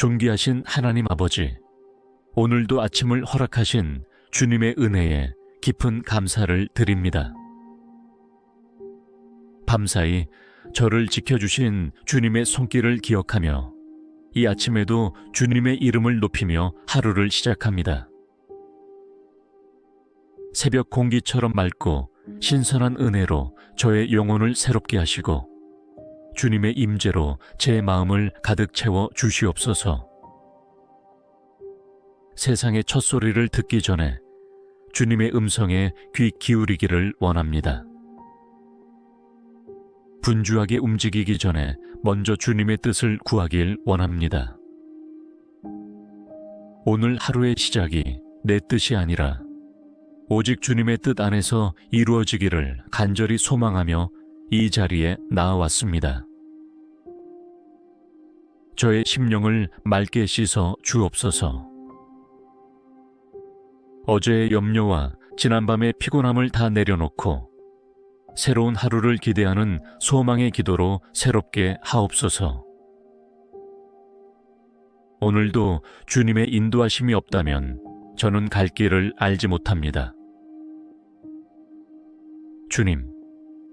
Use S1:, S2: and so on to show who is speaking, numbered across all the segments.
S1: 존귀하신 하나님 아버지, 오늘도 아침을 허락하신 주님의 은혜에 깊은 감사를 드립니다. 밤사이 저를 지켜주신 주님의 손길을 기억하며 이 아침에도 주님의 이름을 높이며 하루를 시작합니다. 새벽 공기처럼 맑고 신선한 은혜로 저의 영혼을 새롭게 하시고 주님의 임재로 제 마음을 가득 채워 주시옵소서. 세상의 첫 소리를 듣기 전에 주님의 음성에 귀 기울이기를 원합니다. 분주하게 움직이기 전에 먼저 주님의 뜻을 구하길 원합니다. 오늘 하루의 시작이 내 뜻이 아니라 오직 주님의 뜻 안에서 이루어지기를 간절히 소망하며 이 자리에 나아왔습니다. 저의 심령을 맑게 씻어 주옵소서. 어제의 염려와 지난밤의 피곤함을 다 내려놓고 새로운 하루를 기대하는 소망의 기도로 새롭게 하옵소서. 오늘도 주님의 인도하심이 없다면 저는 갈 길을 알지 못합니다. 주님,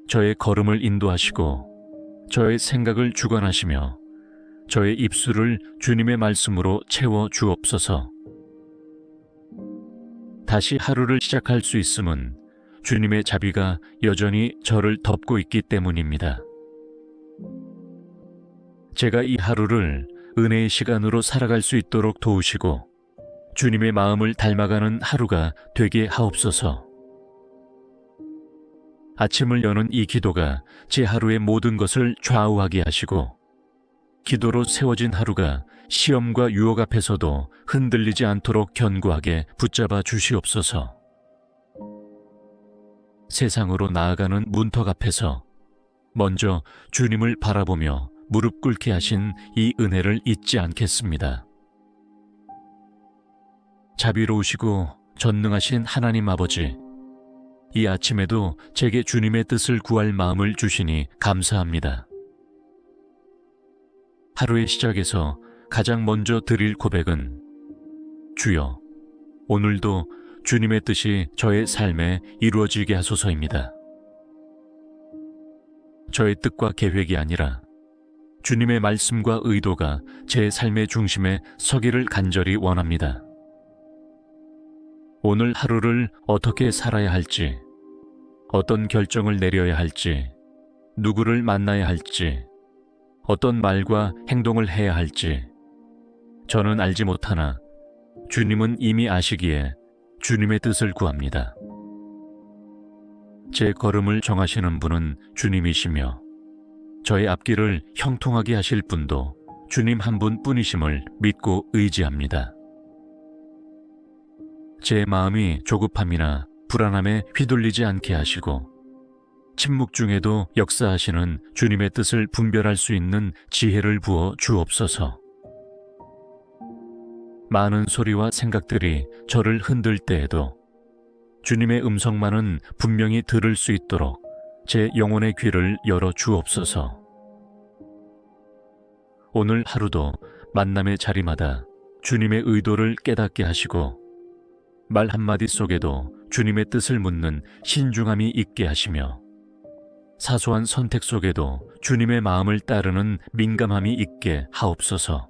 S1: 저의 걸음을 인도하시고 저의 생각을 주관하시며 저의 입술을 주님의 말씀으로 채워 주옵소서. 다시 하루를 시작할 수 있음은 주님의 자비가 여전히 저를 덮고 있기 때문입니다. 제가 이 하루를 은혜의 시간으로 살아갈 수 있도록 도우시고 주님의 마음을 닮아가는 하루가 되게 하옵소서. 아침을 여는 이 기도가 제 하루의 모든 것을 좌우하게 하시고 기도로 세워진 하루가 시험과 유혹 앞에서도 흔들리지 않도록 견고하게 붙잡아 주시옵소서. 세상으로 나아가는 문턱 앞에서 먼저 주님을 바라보며 무릎 꿇게 하신 이 은혜를 잊지 않겠습니다. 자비로우시고 전능하신 하나님 아버지, 이 아침에도 제게 주님의 뜻을 구할 마음을 주시니 감사합니다. 하루의 시작에서 가장 먼저 드릴 고백은 주여, 오늘도 주님의 뜻이 저의 삶에 이루어지게 하소서입니다. 저의 뜻과 계획이 아니라 주님의 말씀과 의도가 제 삶의 중심에 서기를 간절히 원합니다. 오늘 하루를 어떻게 살아야 할지, 어떤 결정을 내려야 할지, 누구를 만나야 할지, 어떤 말과 행동을 해야 할지 저는 알지 못하나 주님은 이미 아시기에 주님의 뜻을 구합니다. 제 걸음을 정하시는 분은 주님이시며 저의 앞길을 형통하게 하실 분도 주님 한 분뿐이심을 믿고 의지합니다. 제 마음이 조급함이나 불안함에 휘둘리지 않게 하시고 침묵 중에도 역사하시는 주님의 뜻을 분별할 수 있는 지혜를 부어 주옵소서. 많은 소리와 생각들이 저를 흔들 때에도 주님의 음성만은 분명히 들을 수 있도록 제 영혼의 귀를 열어 주옵소서. 오늘 하루도 만남의 자리마다 주님의 의도를 깨닫게 하시고 말 한마디 속에도 주님의 뜻을 묻는 신중함이 있게 하시며 사소한 선택 속에도 주님의 마음을 따르는 민감함이 있게 하옵소서.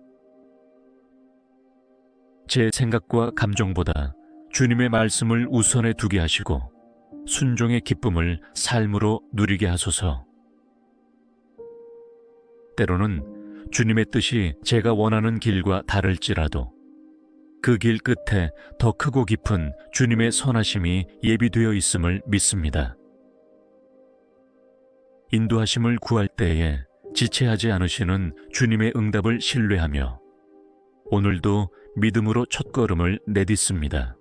S1: 제 생각과 감정보다 주님의 말씀을 우선에 두게 하시고 순종의 기쁨을 삶으로 누리게 하소서. 때로는 주님의 뜻이 제가 원하는 길과 다를지라도 그 길 끝에 더 크고 깊은 주님의 선하심이 예비되어 있음을 믿습니다. 인도하심을 구할 때에 지체하지 않으시는 주님의 응답을 신뢰하며 오늘도 믿음으로 첫걸음을 내딛습니다.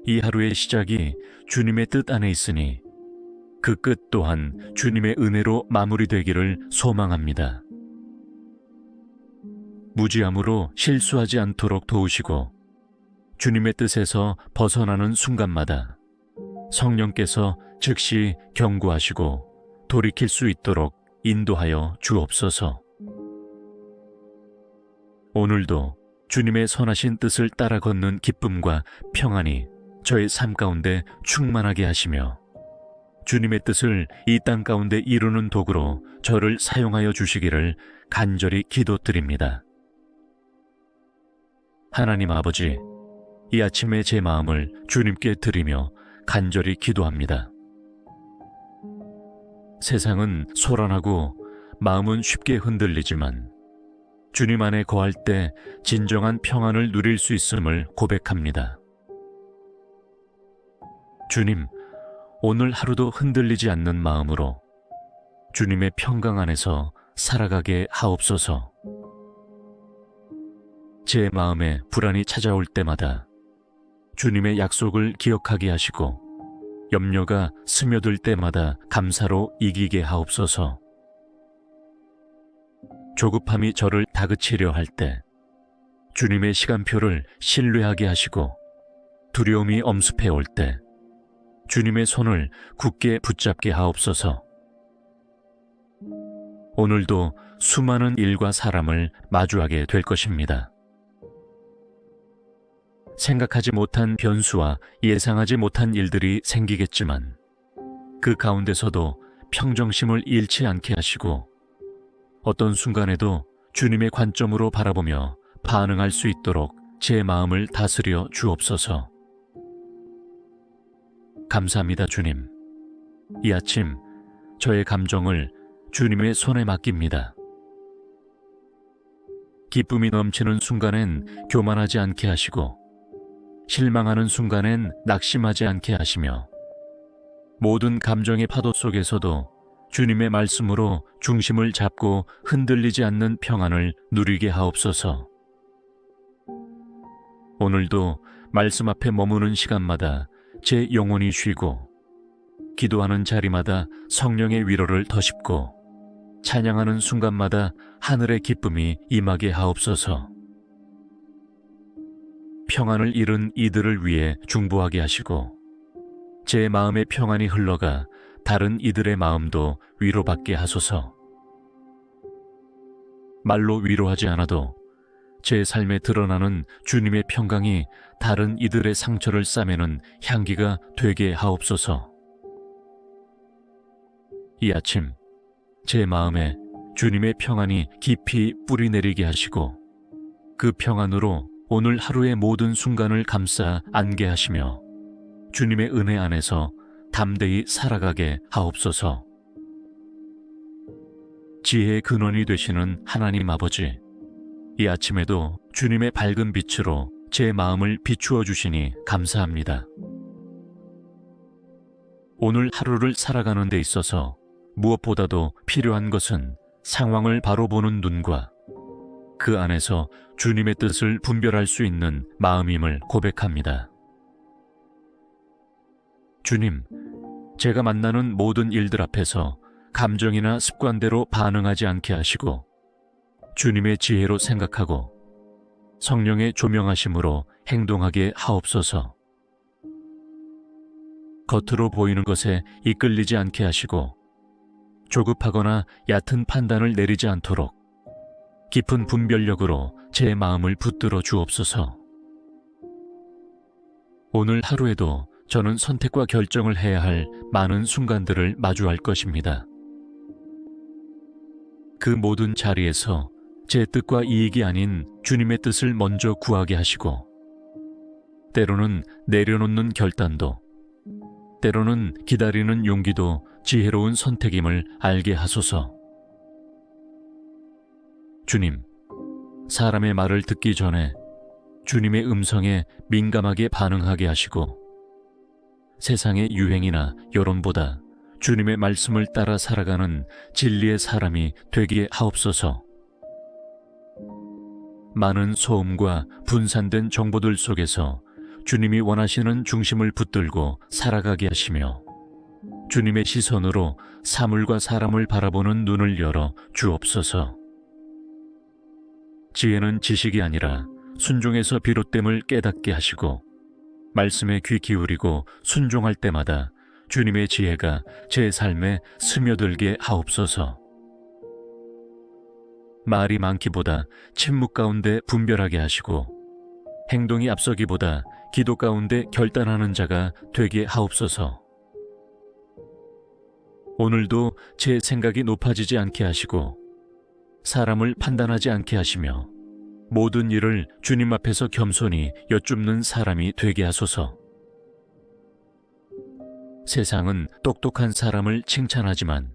S1: 이 하루의 시작이 주님의 뜻 안에 있으니 그 끝 또한 주님의 은혜로 마무리되기를 소망합니다. 무지함으로 실수하지 않도록 도우시고 주님의 뜻에서 벗어나는 순간마다 성령께서 즉시 경고하시고 돌이킬 수 있도록 인도하여 주옵소서. 오늘도 주님의 선하신 뜻을 따라 걷는 기쁨과 평안이 저의 삶 가운데 충만하게 하시며 주님의 뜻을 이 땅 가운데 이루는 도구로 저를 사용하여 주시기를 간절히 기도드립니다. 하나님 아버지, 이 아침에 제 마음을 주님께 드리며 간절히 기도합니다. 세상은 소란하고 마음은 쉽게 흔들리지만 주님 안에 거할 때 진정한 평안을 누릴 수 있음을 고백합니다. 주님, 오늘 하루도 흔들리지 않는 마음으로 주님의 평강 안에서 살아가게 하옵소서. 제 마음에 불안이 찾아올 때마다 주님의 약속을 기억하게 하시고 염려가 스며들 때마다 감사로 이기게 하옵소서. 조급함이 저를 다그치려 할 때 주님의 시간표를 신뢰하게 하시고 두려움이 엄습해 올 때 주님의 손을 굳게 붙잡게 하옵소서. 오늘도 수많은 일과 사람을 마주하게 될 것입니다. 생각하지 못한 변수와 예상하지 못한 일들이 생기겠지만 그 가운데서도 평정심을 잃지 않게 하시고 어떤 순간에도 주님의 관점으로 바라보며 반응할 수 있도록 제 마음을 다스려 주옵소서. 감사합니다, 주님. 이 아침 저의 감정을 주님의 손에 맡깁니다. 기쁨이 넘치는 순간엔 교만하지 않게 하시고 실망하는 순간엔 낙심하지 않게 하시며 모든 감정의 파도 속에서도 주님의 말씀으로 중심을 잡고 흔들리지 않는 평안을 누리게 하옵소서. 오늘도 말씀 앞에 머무는 시간마다 제 영혼이 쉬고 기도하는 자리마다 성령의 위로를 더십고 찬양하는 순간마다 하늘의 기쁨이 임하게 하옵소서. 평안을 잃은 이들을 위해 중보하게 하시고 제 마음의 평안이 흘러가 다른 이들의 마음도 위로받게 하소서. 말로 위로하지 않아도 제 삶에 드러나는 주님의 평강이 다른 이들의 상처를 싸매는 향기가 되게 하옵소서. 이 아침 제 마음에 주님의 평안이 깊이 뿌리내리게 하시고 그 평안으로 오늘 하루의 모든 순간을 감싸 안게 하시며 주님의 은혜 안에서 담대히 살아가게 하옵소서. 지혜의 근원이 되시는 하나님 아버지, 이 아침에도 주님의 밝은 빛으로 제 마음을 비추어 주시니 감사합니다. 오늘 하루를 살아가는 데 있어서 무엇보다도 필요한 것은 상황을 바로 보는 눈과 그 안에서 주님의 뜻을 분별할 수 있는 마음임을 고백합니다. 주님, 제가 만나는 모든 일들 앞에서 감정이나 습관대로 반응하지 않게 하시고 주님의 지혜로 생각하고 성령의 조명하심으로 행동하게 하옵소서. 겉으로 보이는 것에 이끌리지 않게 하시고 조급하거나 얕은 판단을 내리지 않도록 깊은 분별력으로 제 마음을 붙들어 주옵소서. 오늘 하루에도 저는 선택과 결정을 해야 할 많은 순간들을 마주할 것입니다. 그 모든 자리에서 제 뜻과 이익이 아닌 주님의 뜻을 먼저 구하게 하시고 때로는 내려놓는 결단도 때로는 기다리는 용기도 지혜로운 선택임을 알게 하소서. 주님, 사람의 말을 듣기 전에 주님의 음성에 민감하게 반응하게 하시고 세상의 유행이나 여론보다 주님의 말씀을 따라 살아가는 진리의 사람이 되게 하옵소서. 많은 소음과 분산된 정보들 속에서 주님이 원하시는 중심을 붙들고 살아가게 하시며 주님의 시선으로 사물과 사람을 바라보는 눈을 열어 주옵소서. 지혜는 지식이 아니라 순종에서 비롯됨을 깨닫게 하시고 말씀에 귀 기울이고 순종할 때마다 주님의 지혜가 제 삶에 스며들게 하옵소서. 말이 많기보다 침묵 가운데 분별하게 하시고 행동이 앞서기보다 기도 가운데 결단하는 자가 되게 하옵소서. 오늘도 제 생각이 높아지지 않게 하시고 사람을 판단하지 않게 하시며 모든 일을 주님 앞에서 겸손히 여쭙는 사람이 되게 하소서. 세상은 똑똑한 사람을 칭찬하지만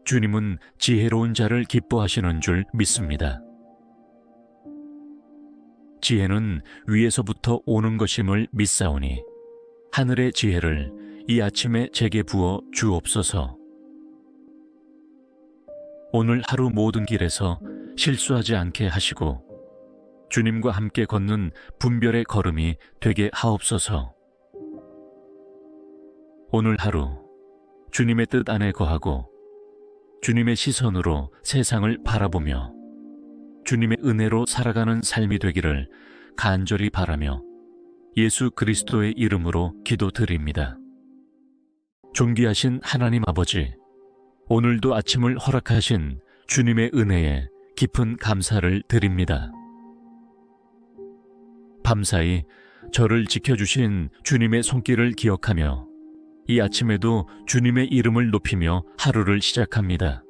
S1: 주님은 지혜로운 자를 기뻐하시는 줄 믿습니다. 지혜는 위에서부터 오는 것임을 믿사오니 하늘의 지혜를 이 아침에 제게 부어 주옵소서. 오늘 하루 모든 길에서 실수하지 않게 하시고 주님과 함께 걷는 분별의 걸음이 되게 하옵소서. 오늘 하루 주님의 뜻 안에 거하고 주님의 시선으로 세상을 바라보며 주님의 은혜로 살아가는 삶이 되기를 간절히 바라며 예수 그리스도의 이름으로 기도드립니다. 존귀하신 하나님 아버지, 오늘도 아침을 허락하신 주님의 은혜에 깊은 감사를 드립니다. 밤사이 저를 지켜주신 주님의 손길을 기억하며 이 아침에도 주님의 이름을 높이며 하루를 시작합니다.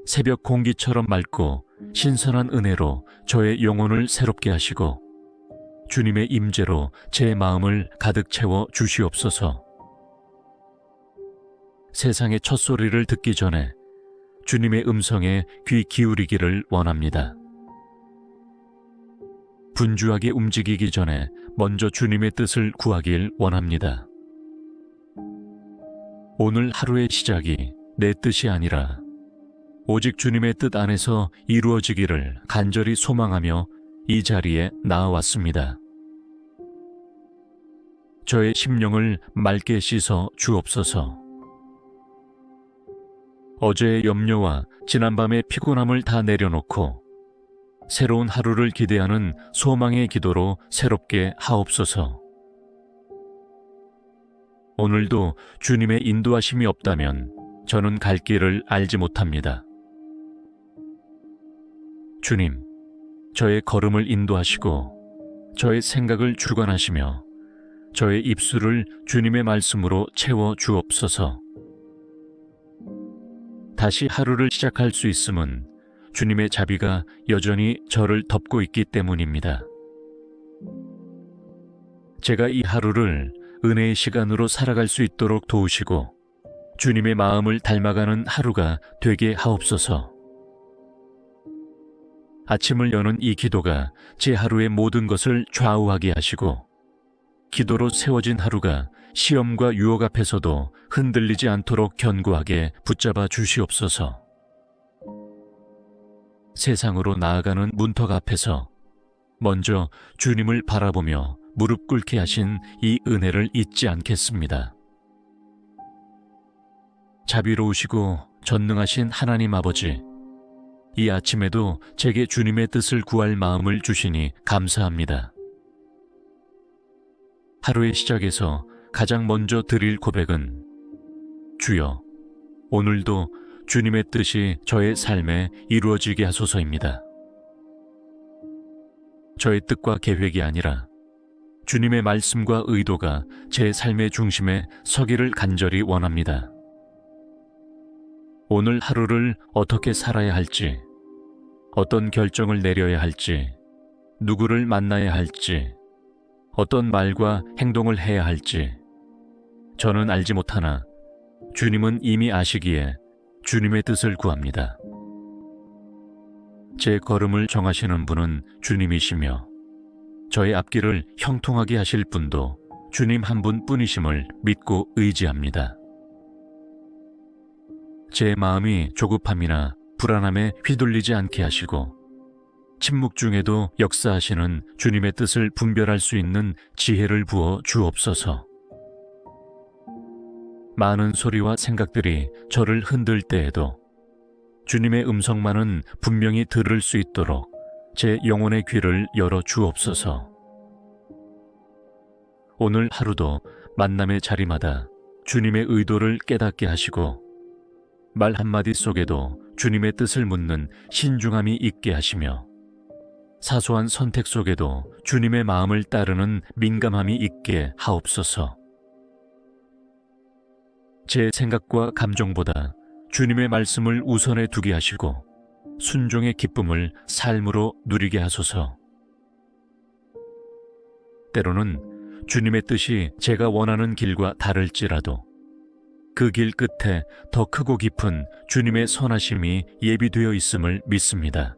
S1: 새벽 공기처럼 맑고 신선한 은혜로 저의 영혼을 새롭게 하시고 주님의 임재로 제 마음을 가득 채워 주시옵소서. 세상의 첫 소리를 듣기 전에 주님의 음성에 귀 기울이기를 원합니다. 분주하게 움직이기 전에 먼저 주님의 뜻을 구하길 원합니다. 오늘 하루의 시작이 내 뜻이 아니라 오직 주님의 뜻 안에서 이루어지기를 간절히 소망하며 이 자리에 나아왔습니다. 저의 심령을 맑게 씻어 주옵소서. 어제의 염려와 지난밤의 피곤함을 다 내려놓고 새로운 하루를 기대하는 소망의 기도로 새롭게 하옵소서. 오늘도 주님의 인도하심이 없다면 저는 갈 길을 알지 못합니다. 주님, 저의 걸음을 인도하시고 저의 생각을 주관하시며 저의 입술을 주님의 말씀으로 채워 주옵소서. 다시 하루를 시작할 수 있음은 주님의 자비가 여전히 저를 덮고 있기 때문입니다. 제가 이 하루를 은혜의 시간으로 살아갈 수 있도록 도우시고 주님의 마음을 닮아가는 하루가 되게 하옵소서. 아침을 여는 이 기도가 제 하루의 모든 것을 좌우하게 하시고 기도로 세워진 하루가 시험과 유혹 앞에서도 흔들리지 않도록 견고하게 붙잡아 주시옵소서. 세상으로 나아가는 문턱 앞에서 먼저 주님을 바라보며 무릎 꿇게 하신 이 은혜를 잊지 않겠습니다. 자비로우시고 전능하신 하나님 아버지, 이 아침에도 제게 주님의 뜻을 구할 마음을 주시니 감사합니다. 하루의 시작에서 가장 먼저 드릴 고백은 주여, 오늘도 주님의 뜻이 저의 삶에 이루어지게 하소서입니다. 저의 뜻과 계획이 아니라 주님의 말씀과 의도가 제 삶의 중심에 서기를 간절히 원합니다. 오늘 하루를 어떻게 살아야 할지, 어떤 결정을 내려야 할지, 누구를 만나야 할지, 어떤 말과 행동을 해야 할지 저는 알지 못하나 주님은 이미 아시기에 주님의 뜻을 구합니다. 제 걸음을 정하시는 분은 주님이시며 저의 앞길을 형통하게 하실 분도 주님 한 분뿐이심을 믿고 의지합니다. 제 마음이 조급함이나 불안함에 휘둘리지 않게 하시고 침묵 중에도 역사하시는 주님의 뜻을 분별할 수 있는 지혜를 부어 주옵소서. 많은 소리와 생각들이 저를 흔들 때에도 주님의 음성만은 분명히 들을 수 있도록 제 영혼의 귀를 열어 주옵소서. 오늘 하루도 만남의 자리마다 주님의 의도를 깨닫게 하시고 말 한마디 속에도 주님의 뜻을 묻는 신중함이 있게 하시며 사소한 선택 속에도 주님의 마음을 따르는 민감함이 있게 하옵소서. 제 생각과 감정보다 주님의 말씀을 우선에 두게 하시고 순종의 기쁨을 삶으로 누리게 하소서. 때로는 주님의 뜻이 제가 원하는 길과 다를지라도 그 길 끝에 더 크고 깊은 주님의 선하심이 예비되어 있음을 믿습니다.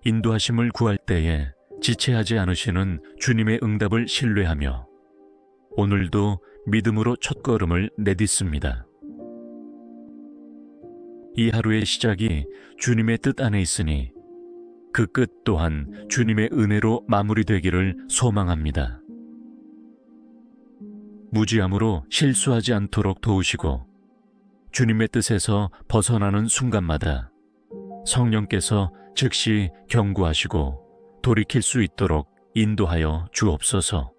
S1: 인도하심을 구할 때에 지체하지 않으시는 주님의 응답을 신뢰하며 오늘도 믿음으로 첫걸음을 내딛습니다. 이 하루의 시작이 주님의 뜻 안에 있으니 그 끝 또한 주님의 은혜로 마무리되기를 소망합니다. 무지함으로 실수하지 않도록 도우시고 주님의 뜻에서 벗어나는 순간마다 성령께서 즉시 경고하시고 돌이킬 수 있도록 인도하여 주옵소서.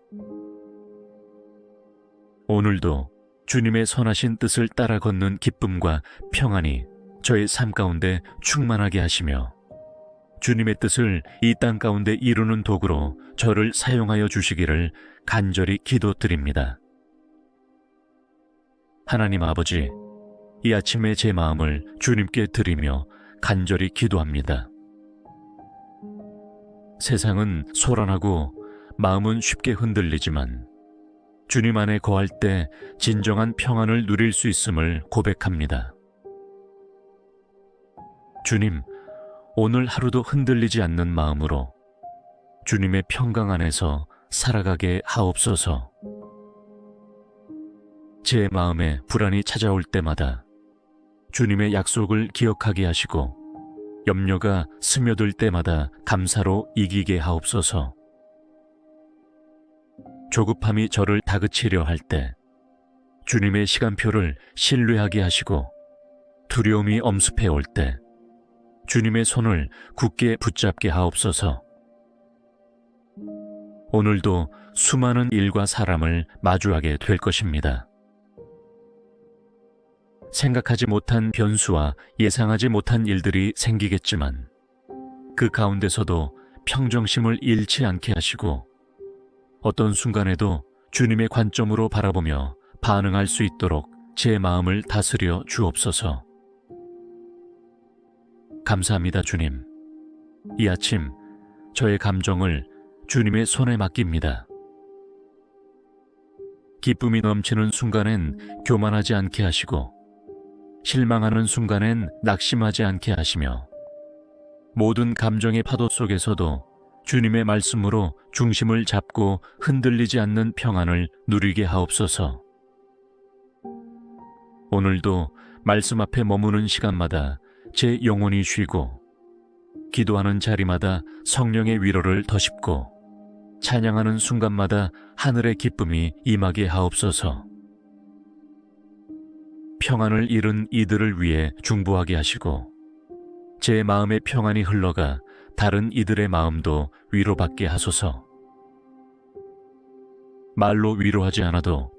S1: 오늘도 주님의 선하신 뜻을 따라 걷는 기쁨과 평안이 저의 삶 가운데 충만하게 하시며 주님의 뜻을 이 땅 가운데 이루는 도구로 저를 사용하여 주시기를 간절히 기도드립니다. 하나님 아버지, 이 아침에 제 마음을 주님께 드리며 간절히 기도합니다. 세상은 소란하고 마음은 쉽게 흔들리지만 주님 안에 거할 때 진정한 평안을 누릴 수 있음을 고백합니다. 주님, 오늘 하루도 흔들리지 않는 마음으로 주님의 평강 안에서 살아가게 하옵소서. 제 마음에 불안이 찾아올 때마다 주님의 약속을 기억하게 하시고 염려가 스며들 때마다 감사로 이기게 하옵소서. 조급함이 저를 다그치려 할 때 주님의 시간표를 신뢰하게 하시고 두려움이 엄습해 올 때 주님의 손을 굳게 붙잡게 하옵소서. 오늘도 수많은 일과 사람을 마주하게 될 것입니다. 생각하지 못한 변수와 예상하지 못한 일들이 생기겠지만 그 가운데서도 평정심을 잃지 않게 하시고 어떤 순간에도 주님의 관점으로 바라보며 반응할 수 있도록 제 마음을 다스려 주옵소서. 감사합니다, 주님. 이 아침 저의 감정을 주님의 손에 맡깁니다. 기쁨이 넘치는 순간엔 교만하지 않게 하시고 실망하는 순간엔 낙심하지 않게 하시며 모든 감정의 파도 속에서도 주님의 말씀으로 중심을 잡고 흔들리지 않는 평안을 누리게 하옵소서. 오늘도 말씀 앞에 머무는 시간마다 제 영혼이 쉬고 기도하는 자리마다 성령의 위로를 더십고 찬양하는 순간마다 하늘의 기쁨이 임하게 하옵소서. 평안을 잃은 이들을 위해 중보하게 하시고 제 마음의 평안이 흘러가 다른 이들의 마음도 위로받게 하소서. 말로 위로하지 않아도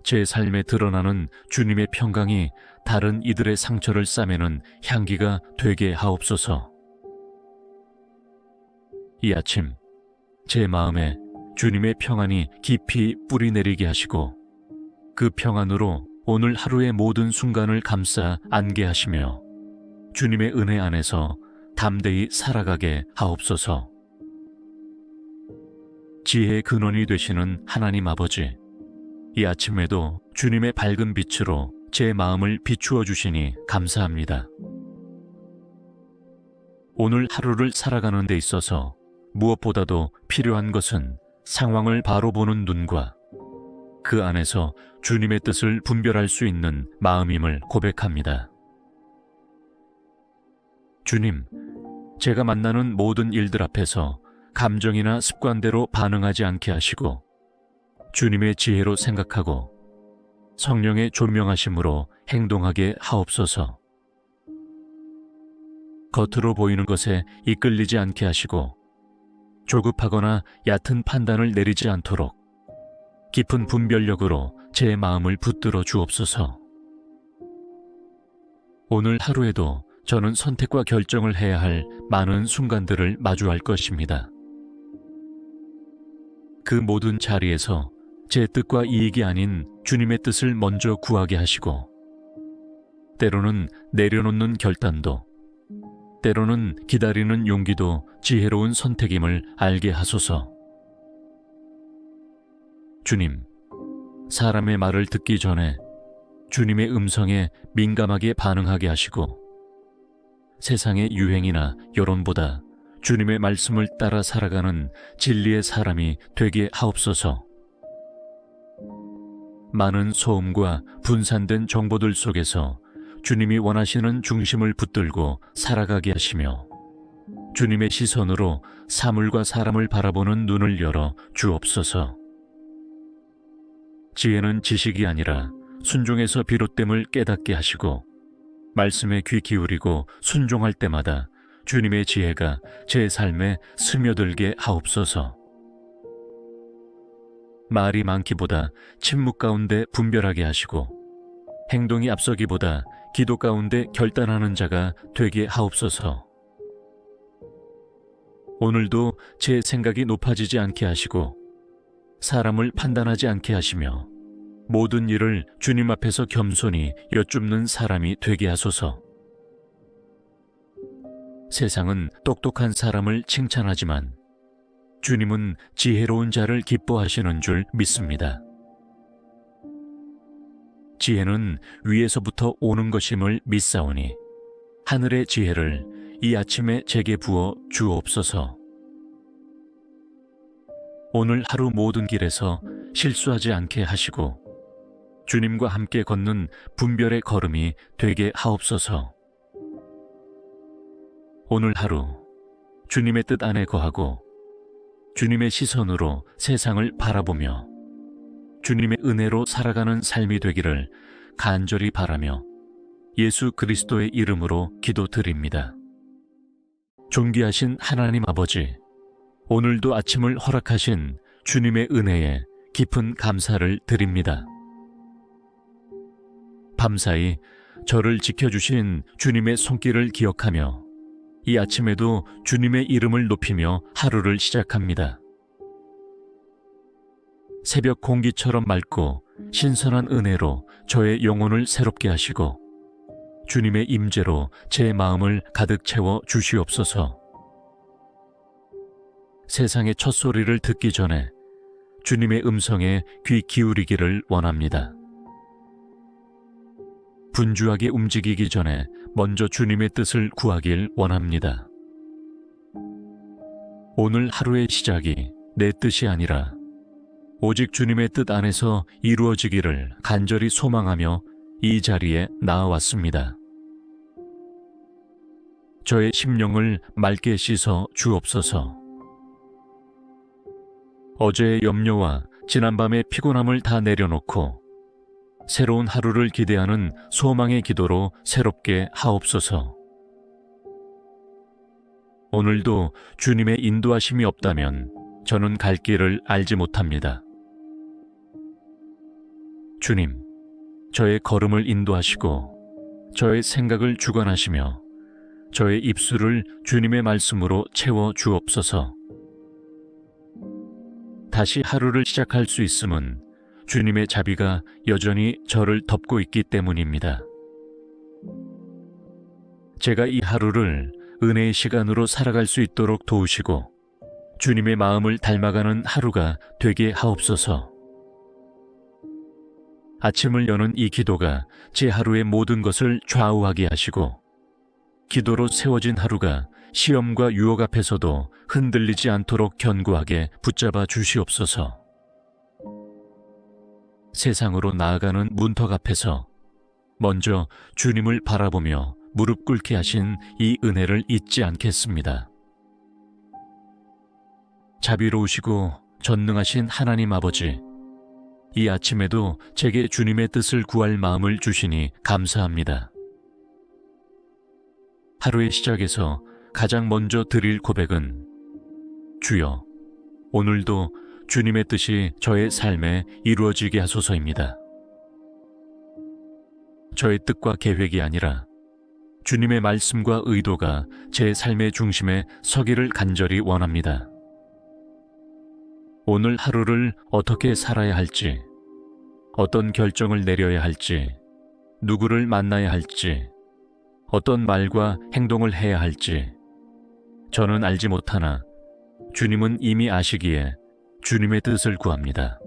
S1: 제 삶에 드러나는 주님의 평강이 다른 이들의 상처를 싸매는 향기가 되게 하옵소서. 이 아침 제 마음에 주님의 평안이 깊이 뿌리내리게 하시고 그 평안으로 오늘 하루의 모든 순간을 감싸 안게 하시며 주님의 은혜 안에서 담대히 살아가게 하옵소서. 지혜의 근원이 되시는 하나님 아버지, 이 아침에도 주님의 밝은 빛으로 제 마음을 비추어 주시니 감사합니다. 오늘 하루를 살아가는 데 있어서 무엇보다도 필요한 것은 상황을 바로 보는 눈과 그 안에서 주님의 뜻을 분별할 수 있는 마음임을 고백합니다. 주님, 제가 만나는 모든 일들 앞에서 감정이나 습관대로 반응하지 않게 하시고 주님의 지혜로 생각하고 성령의 조명하심으로 행동하게 하옵소서. 겉으로 보이는 것에 이끌리지 않게 하시고 조급하거나 얕은 판단을 내리지 않도록 깊은 분별력으로 제 마음을 붙들어 주옵소서. 오늘 하루에도 저는 선택과 결정을 해야 할 많은 순간들을 마주할 것입니다. 그 모든 자리에서 제 뜻과 이익이 아닌 주님의 뜻을 먼저 구하게 하시고, 때로는 내려놓는 결단도, 때로는 기다리는 용기도 지혜로운 선택임을 알게 하소서. 주님, 사람의 말을 듣기 전에 주님의 음성에 민감하게 반응하게 하시고, 세상의 유행이나 여론보다 주님의 말씀을 따라 살아가는 진리의 사람이 되게 하옵소서. 많은 소음과 분산된 정보들 속에서 주님이 원하시는 중심을 붙들고 살아가게 하시며, 주님의 시선으로 사물과 사람을 바라보는 눈을 열어 주옵소서. 지혜는 지식이 아니라 순종에서 비롯됨을 깨닫게 하시고, 말씀에 귀 기울이고 순종할 때마다 주님의 지혜가 제 삶에 스며들게 하옵소서. 말이 많기보다 침묵 가운데 분별하게 하시고, 행동이 앞서기보다 기도 가운데 결단하는 자가 되게 하옵소서. 오늘도 제 생각이 높아지지 않게 하시고, 사람을 판단하지 않게 하시며, 모든 일을 주님 앞에서 겸손히 여쭙는 사람이 되게 하소서. 세상은 똑똑한 사람을 칭찬하지만 주님은 지혜로운 자를 기뻐하시는 줄 믿습니다. 지혜는 위에서부터 오는 것임을 믿사오니 하늘의 지혜를 이 아침에 제게 부어 주옵소서. 오늘 하루 모든 길에서 실수하지 않게 하시고, 주님과 함께 걷는 분별의 걸음이 되게 하옵소서. 오늘 하루 주님의 뜻 안에 거하고, 주님의 시선으로 세상을 바라보며 주님의 은혜로 살아가는 삶이 되기를 간절히 바라며 예수 그리스도의 이름으로 기도드립니다. 존귀하신 하나님 아버지, 오늘도 아침을 허락하신 주님의 은혜에 깊은 감사를 드립니다. 밤사이 저를 지켜주신 주님의 손길을 기억하며 이 아침에도 주님의 이름을 높이며 하루를 시작합니다. 새벽 공기처럼 맑고 신선한 은혜로 저의 영혼을 새롭게 하시고, 주님의 임재로 제 마음을 가득 채워 주시옵소서. 세상의 첫 소리를 듣기 전에 주님의 음성에 귀 기울이기를 원합니다. 분주하게 움직이기 전에 먼저 주님의 뜻을 구하길 원합니다. 오늘 하루의 시작이 내 뜻이 아니라 오직 주님의 뜻 안에서 이루어지기를 간절히 소망하며 이 자리에 나아왔습니다. 저의 심령을 맑게 씻어 주옵소서. 어제의 염려와 지난밤의 피곤함을 다 내려놓고 새로운 하루를 기대하는 소망의 기도로 새롭게 하옵소서. 오늘도 주님의 인도하심이 없다면 저는 갈 길을 알지 못합니다. 주님, 저의 걸음을 인도하시고 저의 생각을 주관하시며 저의 입술을 주님의 말씀으로 채워 주옵소서. 다시 하루를 시작할 수 있음은 주님의 자비가 여전히 저를 덮고 있기 때문입니다. 제가 이 하루를 은혜의 시간으로 살아갈 수 있도록 도우시고 주님의 마음을 닮아가는 하루가 되게 하옵소서. 아침을 여는 이 기도가 제 하루의 모든 것을 좌우하게 하시고, 기도로 세워진 하루가 시험과 유혹 앞에서도 흔들리지 않도록 견고하게 붙잡아 주시옵소서. 세상으로 나아가는 문턱 앞에서 먼저 주님을 바라보며 무릎 꿇게 하신 이 은혜를 잊지 않겠습니다. 자비로우시고 전능하신 하나님 아버지, 이 아침에도 제게 주님의 뜻을 구할 마음을 주시니 감사합니다. 하루의 시작에서 가장 먼저 드릴 고백은 주여, 오늘도 주님의 뜻이 저의 삶에 이루어지게 하소서입니다. 저의 뜻과 계획이 아니라 주님의 말씀과 의도가 제 삶의 중심에 서기를 간절히 원합니다. 오늘 하루를 어떻게 살아야 할지, 어떤 결정을 내려야 할지, 누구를 만나야 할지, 어떤 말과 행동을 해야 할지, 저는 알지 못하나 주님은 이미 아시기에 주님의 뜻을 구합니다.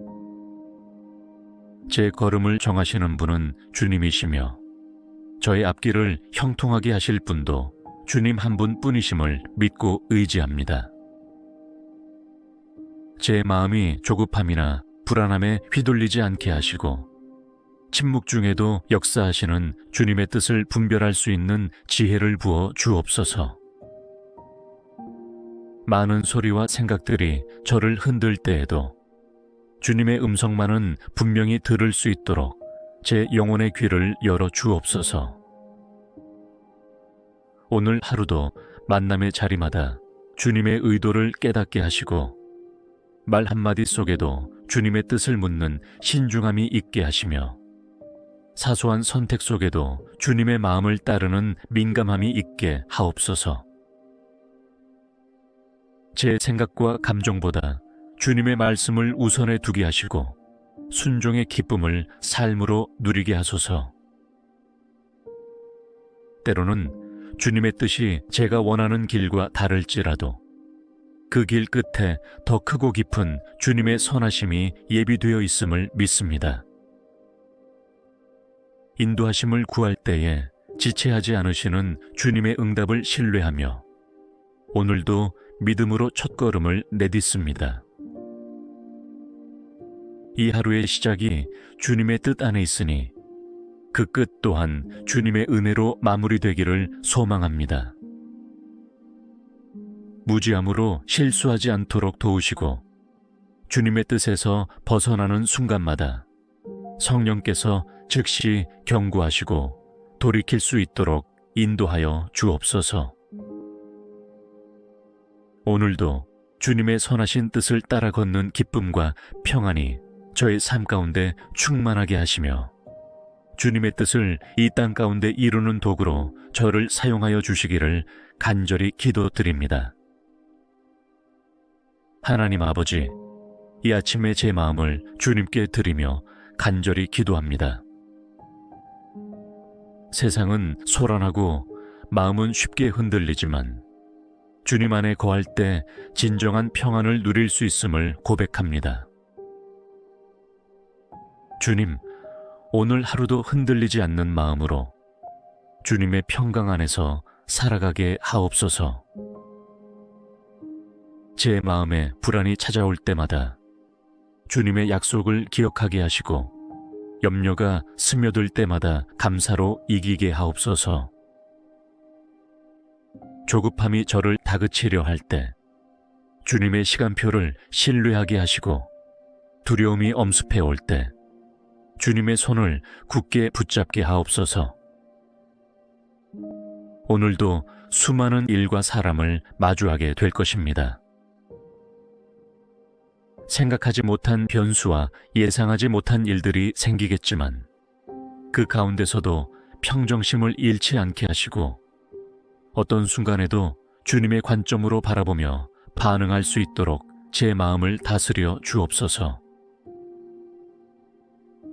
S1: 제 걸음을 정하시는 분은 주님이시며 저의 앞길을 형통하게 하실 분도 주님 한 분뿐이심을 믿고 의지합니다. 제 마음이 조급함이나 불안함에 휘둘리지 않게 하시고 침묵 중에도 역사하시는 주님의 뜻을 분별할 수 있는 지혜를 부어 주옵소서. 많은 소리와 생각들이 저를 흔들 때에도 주님의 음성만은 분명히 들을 수 있도록 제 영혼의 귀를 열어 주옵소서. 오늘 하루도 만남의 자리마다 주님의 의도를 깨닫게 하시고 말 한마디 속에도 주님의 뜻을 묻는 신중함이 있게 하시며 사소한 선택 속에도 주님의 마음을 따르는 민감함이 있게 하옵소서. 제 생각과 감정보다 주님의 말씀을 우선에 두게 하시고 순종의 기쁨을 삶으로 누리게 하소서. 때로는 주님의 뜻이 제가 원하는 길과 다를지라도 그 길 끝에 더 크고 깊은 주님의 선하심이 예비되어 있음을 믿습니다. 인도하심을 구할 때에 지체하지 않으시는 주님의 응답을 신뢰하며 오늘도 믿음으로 첫걸음을 내딛습니다. 이 하루의 시작이 주님의 뜻 안에 있으니 그 끝 또한 주님의 은혜로 마무리되기를 소망합니다. 무지함으로 실수하지 않도록 도우시고 주님의 뜻에서 벗어나는 순간마다 성령께서 즉시 경고하시고 돌이킬 수 있도록 인도하여 주옵소서. 오늘도 주님의 선하신 뜻을 따라 걷는 기쁨과 평안이 저의 삶 가운데 충만하게 하시며 주님의 뜻을 이 땅 가운데 이루는 도구로 저를 사용하여 주시기를 간절히 기도드립니다. 하나님 아버지, 이 아침에 제 마음을 주님께 드리며 간절히 기도합니다. 세상은 소란하고 마음은 쉽게 흔들리지만 주님 안에 거할 때 진정한 평안을 누릴 수 있음을 고백합니다. 주님, 오늘 하루도 흔들리지 않는 마음으로 주님의 평강 안에서 살아가게 하옵소서. 제 마음에 불안이 찾아올 때마다 주님의 약속을 기억하게 하시고 염려가 스며들 때마다 감사로 이기게 하옵소서. 조급함이 저를 다그치려 할 때 주님의 시간표를 신뢰하게 하시고 두려움이 엄습해 올 때 주님의 손을 굳게 붙잡게 하옵소서. 오늘도 수많은 일과 사람을 마주하게 될 것입니다. 생각하지 못한 변수와 예상하지 못한 일들이 생기겠지만 그 가운데서도 평정심을 잃지 않게 하시고 어떤 순간에도 주님의 관점으로 바라보며 반응할 수 있도록 제 마음을 다스려 주옵소서.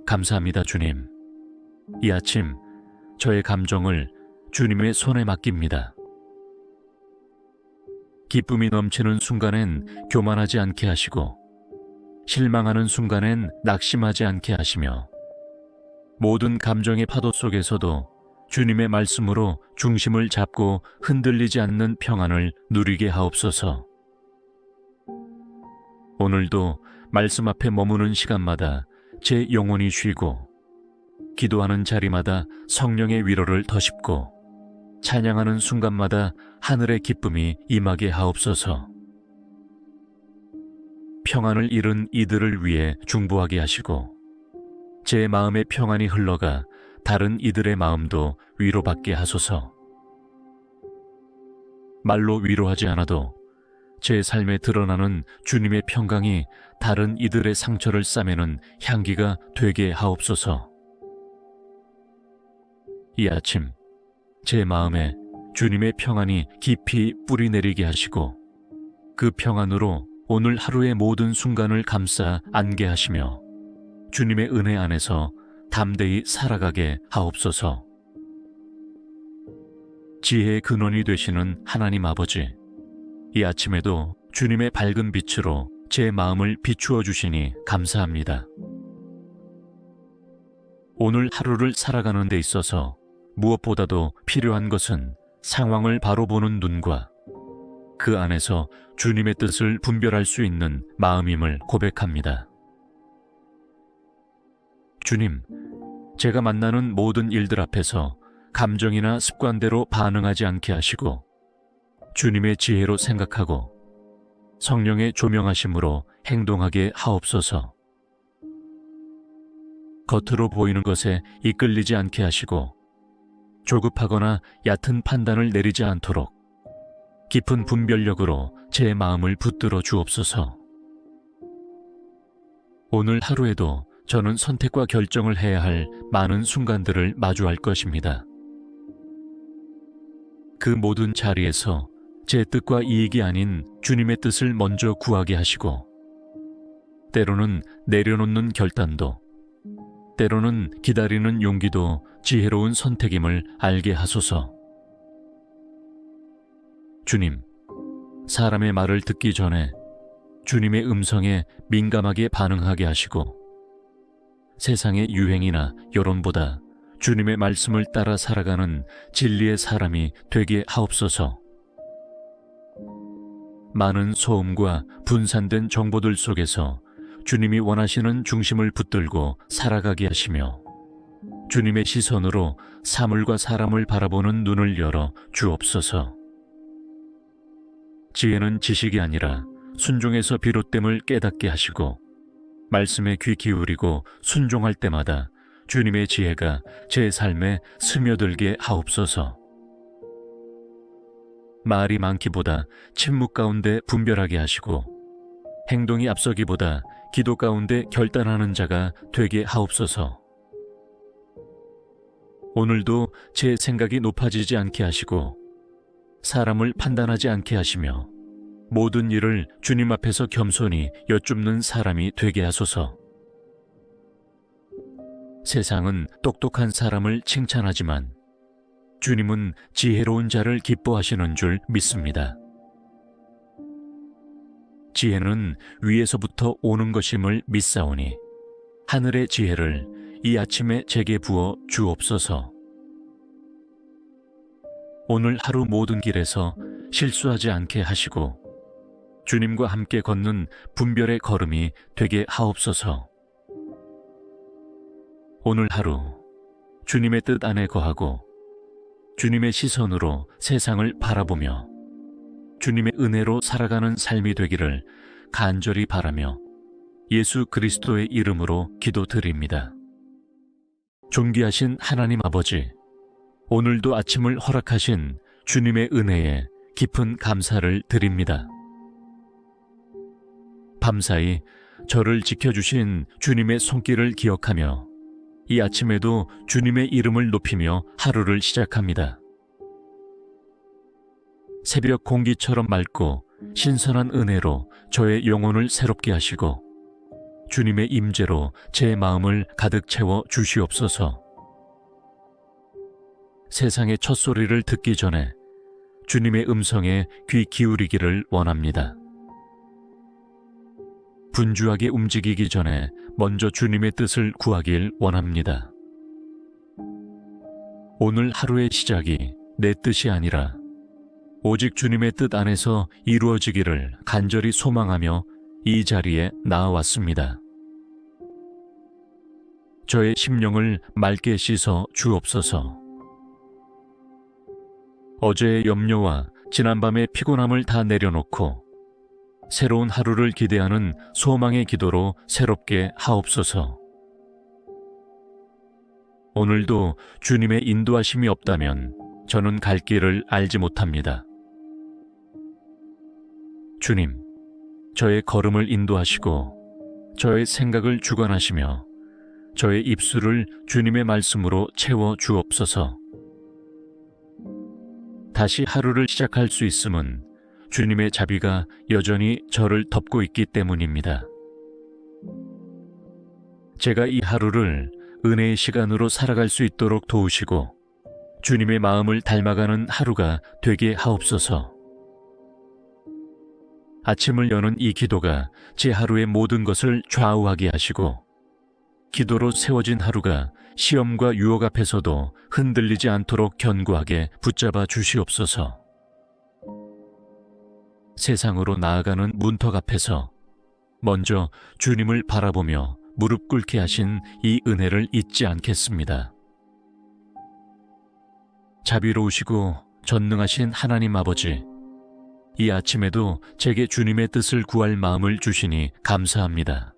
S1: 감사합니다, 주님. 이 아침 저의 감정을 주님의 손에 맡깁니다. 기쁨이 넘치는 순간엔 교만하지 않게 하시고 실망하는 순간엔 낙심하지 않게 하시며 모든 감정의 파도 속에서도 주님의 말씀으로 중심을 잡고 흔들리지 않는 평안을 누리게 하옵소서. 오늘도 말씀 앞에 머무는 시간마다 제 영혼이 쉬고 기도하는 자리마다 성령의 위로를 더십고 찬양하는 순간마다 하늘의 기쁨이 임하게 하옵소서. 평안을 잃은 이들을 위해 중보하게 하시고 제 마음의 평안이 흘러가 다른 이들의 마음도 위로받게 하소서. 말로 위로하지 않아도 제 삶에 드러나는 주님의 평강이 다른 이들의 상처를 싸매는 향기가 되게 하옵소서. 이 아침 제 마음에 주님의 평안이 깊이 뿌리내리게 하시고 그 평안으로 오늘 하루의 모든 순간을 감싸 안게 하시며 주님의 은혜 안에서 담대히 살아가게 하옵소서. 지혜의 근원이 되시는 하나님 아버지, 이 아침에도 주님의 밝은 빛으로 제 마음을 비추어 주시니 감사합니다. 오늘 하루를 살아가는 데 있어서 무엇보다도 필요한 것은 상황을 바로 보는 눈과 그 안에서 주님의 뜻을 분별할 수 있는 마음임을 고백합니다. 주님, 제가 만나는 모든 일들 앞에서 감정이나 습관대로 반응하지 않게 하시고 주님의 지혜로 생각하고 성령의 조명하심으로 행동하게 하옵소서. 겉으로 보이는 것에 이끌리지 않게 하시고 조급하거나 얕은 판단을 내리지 않도록 깊은 분별력으로 제 마음을 붙들어 주옵소서. 오늘 하루에도 저는 선택과 결정을 해야 할 많은 순간들을 마주할 것입니다. 그 모든 자리에서 제 뜻과 이익이 아닌 주님의 뜻을 먼저 구하게 하시고 때로는 내려놓는 결단도 때로는 기다리는 용기도 지혜로운 선택임을 알게 하소서. 주님, 사람의 말을 듣기 전에 주님의 음성에 민감하게 반응하게 하시고 세상의 유행이나 여론보다 주님의 말씀을 따라 살아가는 진리의 사람이 되게 하옵소서. 많은 소음과 분산된 정보들 속에서 주님이 원하시는 중심을 붙들고 살아가게 하시며 주님의 시선으로 사물과 사람을 바라보는 눈을 열어 주옵소서. 지혜는 지식이 아니라 순종에서 비롯됨을 깨닫게 하시고 말씀에 귀 기울이고 순종할 때마다 주님의 지혜가 제 삶에 스며들게 하옵소서. 말이 많기보다 침묵 가운데 분별하게 하시고 행동이 앞서기보다 기도 가운데 결단하는 자가 되게 하옵소서. 오늘도 제 생각이 높아지지 않게 하시고 사람을 판단하지 않게 하시며 모든 일을 주님 앞에서 겸손히 여쭙는 사람이 되게 하소서. 세상은 똑똑한 사람을 칭찬하지만 주님은 지혜로운 자를 기뻐하시는 줄 믿습니다. 지혜는 위에서부터 오는 것임을 믿사오니 하늘의 지혜를 이 아침에 제게 부어 주옵소서. 오늘 하루 모든 길에서 실수하지 않게 하시고 주님과 함께 걷는 분별의 걸음이 되게 하옵소서. 오늘 하루 주님의 뜻 안에 거하고 주님의 시선으로 세상을 바라보며 주님의 은혜로 살아가는 삶이 되기를 간절히 바라며 예수 그리스도의 이름으로 기도드립니다. 존귀하신 하나님 아버지, 오늘도 아침을 허락하신 주님의 은혜에 깊은 감사를 드립니다. 밤사이 저를 지켜주신 주님의 손길을 기억하며 이 아침에도 주님의 이름을 높이며 하루를 시작합니다. 새벽 공기처럼 맑고 신선한 은혜로 저의 영혼을 새롭게 하시고 주님의 임재로 제 마음을 가득 채워 주시옵소서. 세상의 첫소리를 듣기 전에 주님의 음성에 귀 기울이기를 원합니다. 분주하게 움직이기 전에 먼저 주님의 뜻을 구하길 원합니다. 오늘 하루의 시작이 내 뜻이 아니라 오직 주님의 뜻 안에서 이루어지기를 간절히 소망하며 이 자리에 나아왔습니다. 저의 심령을 맑게 씻어 주옵소서. 어제의 염려와 지난밤의 피곤함을 다 내려놓고 새로운 하루를 기대하는 소망의 기도로 새롭게 하옵소서. 오늘도 주님의 인도하심이 없다면 저는 갈 길을 알지 못합니다. 주님, 저의 걸음을 인도하시고 저의 생각을 주관하시며 저의 입술을 주님의 말씀으로 채워 주옵소서. 다시 하루를 시작할 수 있음은 주님의 자비가 여전히 저를 덮고 있기 때문입니다. 제가 이 하루를 은혜의 시간으로 살아갈 수 있도록 도우시고 주님의 마음을 닮아가는 하루가 되게 하옵소서. 아침을 여는 이 기도가 제 하루의 모든 것을 좌우하게 하시고 기도로 세워진 하루가 시험과 유혹 앞에서도 흔들리지 않도록 견고하게 붙잡아 주시옵소서. 세상으로 나아가는 문턱 앞에서 먼저 주님을 바라보며 무릎 꿇게 하신 이 은혜를 잊지 않겠습니다. 자비로우시고 전능하신 하나님 아버지, 이 아침에도 제게 주님의 뜻을 구할 마음을 주시니 감사합니다.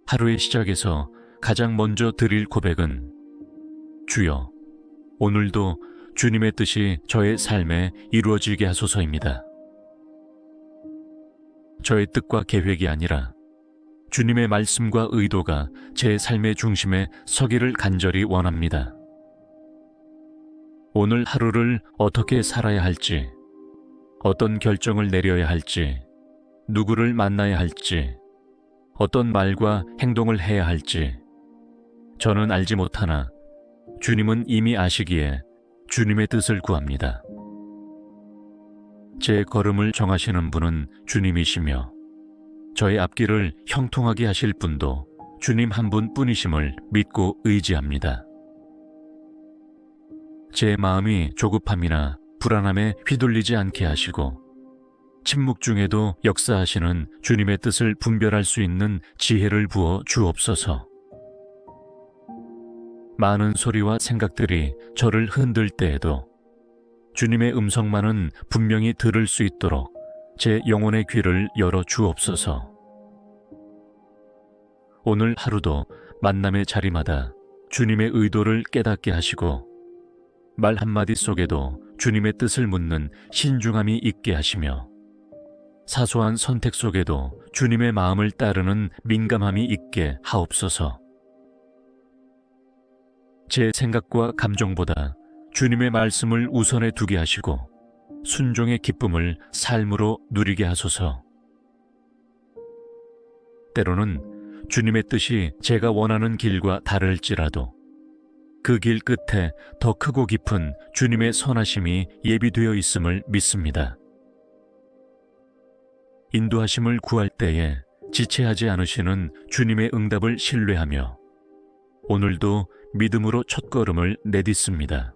S1: 하루의 시작에서 가장 먼저 드릴 고백은 주여, 오늘도 주님의 뜻이 저의 삶에 이루어지게 하소서입니다. 저의 뜻과 계획이 아니라 주님의 말씀과 의도가 제 삶의 중심에 서기를 간절히 원합니다. 오늘 하루를 어떻게 살아야 할지, 어떤 결정을 내려야 할지, 누구를 만나야 할지, 어떤 말과 행동을 해야 할지 저는 알지 못하나 주님은 이미 아시기에 주님의 뜻을 구합니다. 제 걸음을 정하시는 분은 주님이시며 저의 앞길을 형통하게 하실 분도 주님 한 분뿐이심을 믿고 의지합니다. 제 마음이 조급함이나 불안함에 휘둘리지 않게 하시고 침묵 중에도 역사하시는 주님의 뜻을 분별할 수 있는 지혜를 부어 주옵소서. 많은 소리와 생각들이 저를 흔들 때에도 주님의 음성만은 분명히 들을 수 있도록 제 영혼의 귀를 열어 주옵소서. 오늘 하루도 만남의 자리마다 주님의 의도를 깨닫게 하시고 말 한마디 속에도 주님의 뜻을 묻는 신중함이 있게 하시며 사소한 선택 속에도 주님의 마음을 따르는 민감함이 있게 하옵소서. 제 생각과 감정보다 주님의 말씀을 우선에 두게 하시고 순종의 기쁨을 삶으로 누리게 하소서. 때로는 주님의 뜻이 제가 원하는 길과 다를지라도 그 길 끝에 더 크고 깊은 주님의 선하심이 예비되어 있음을 믿습니다. 인도하심을 구할 때에 지체하지 않으시는 주님의 응답을 신뢰하며 오늘도 믿음으로 첫걸음을 내딛습니다.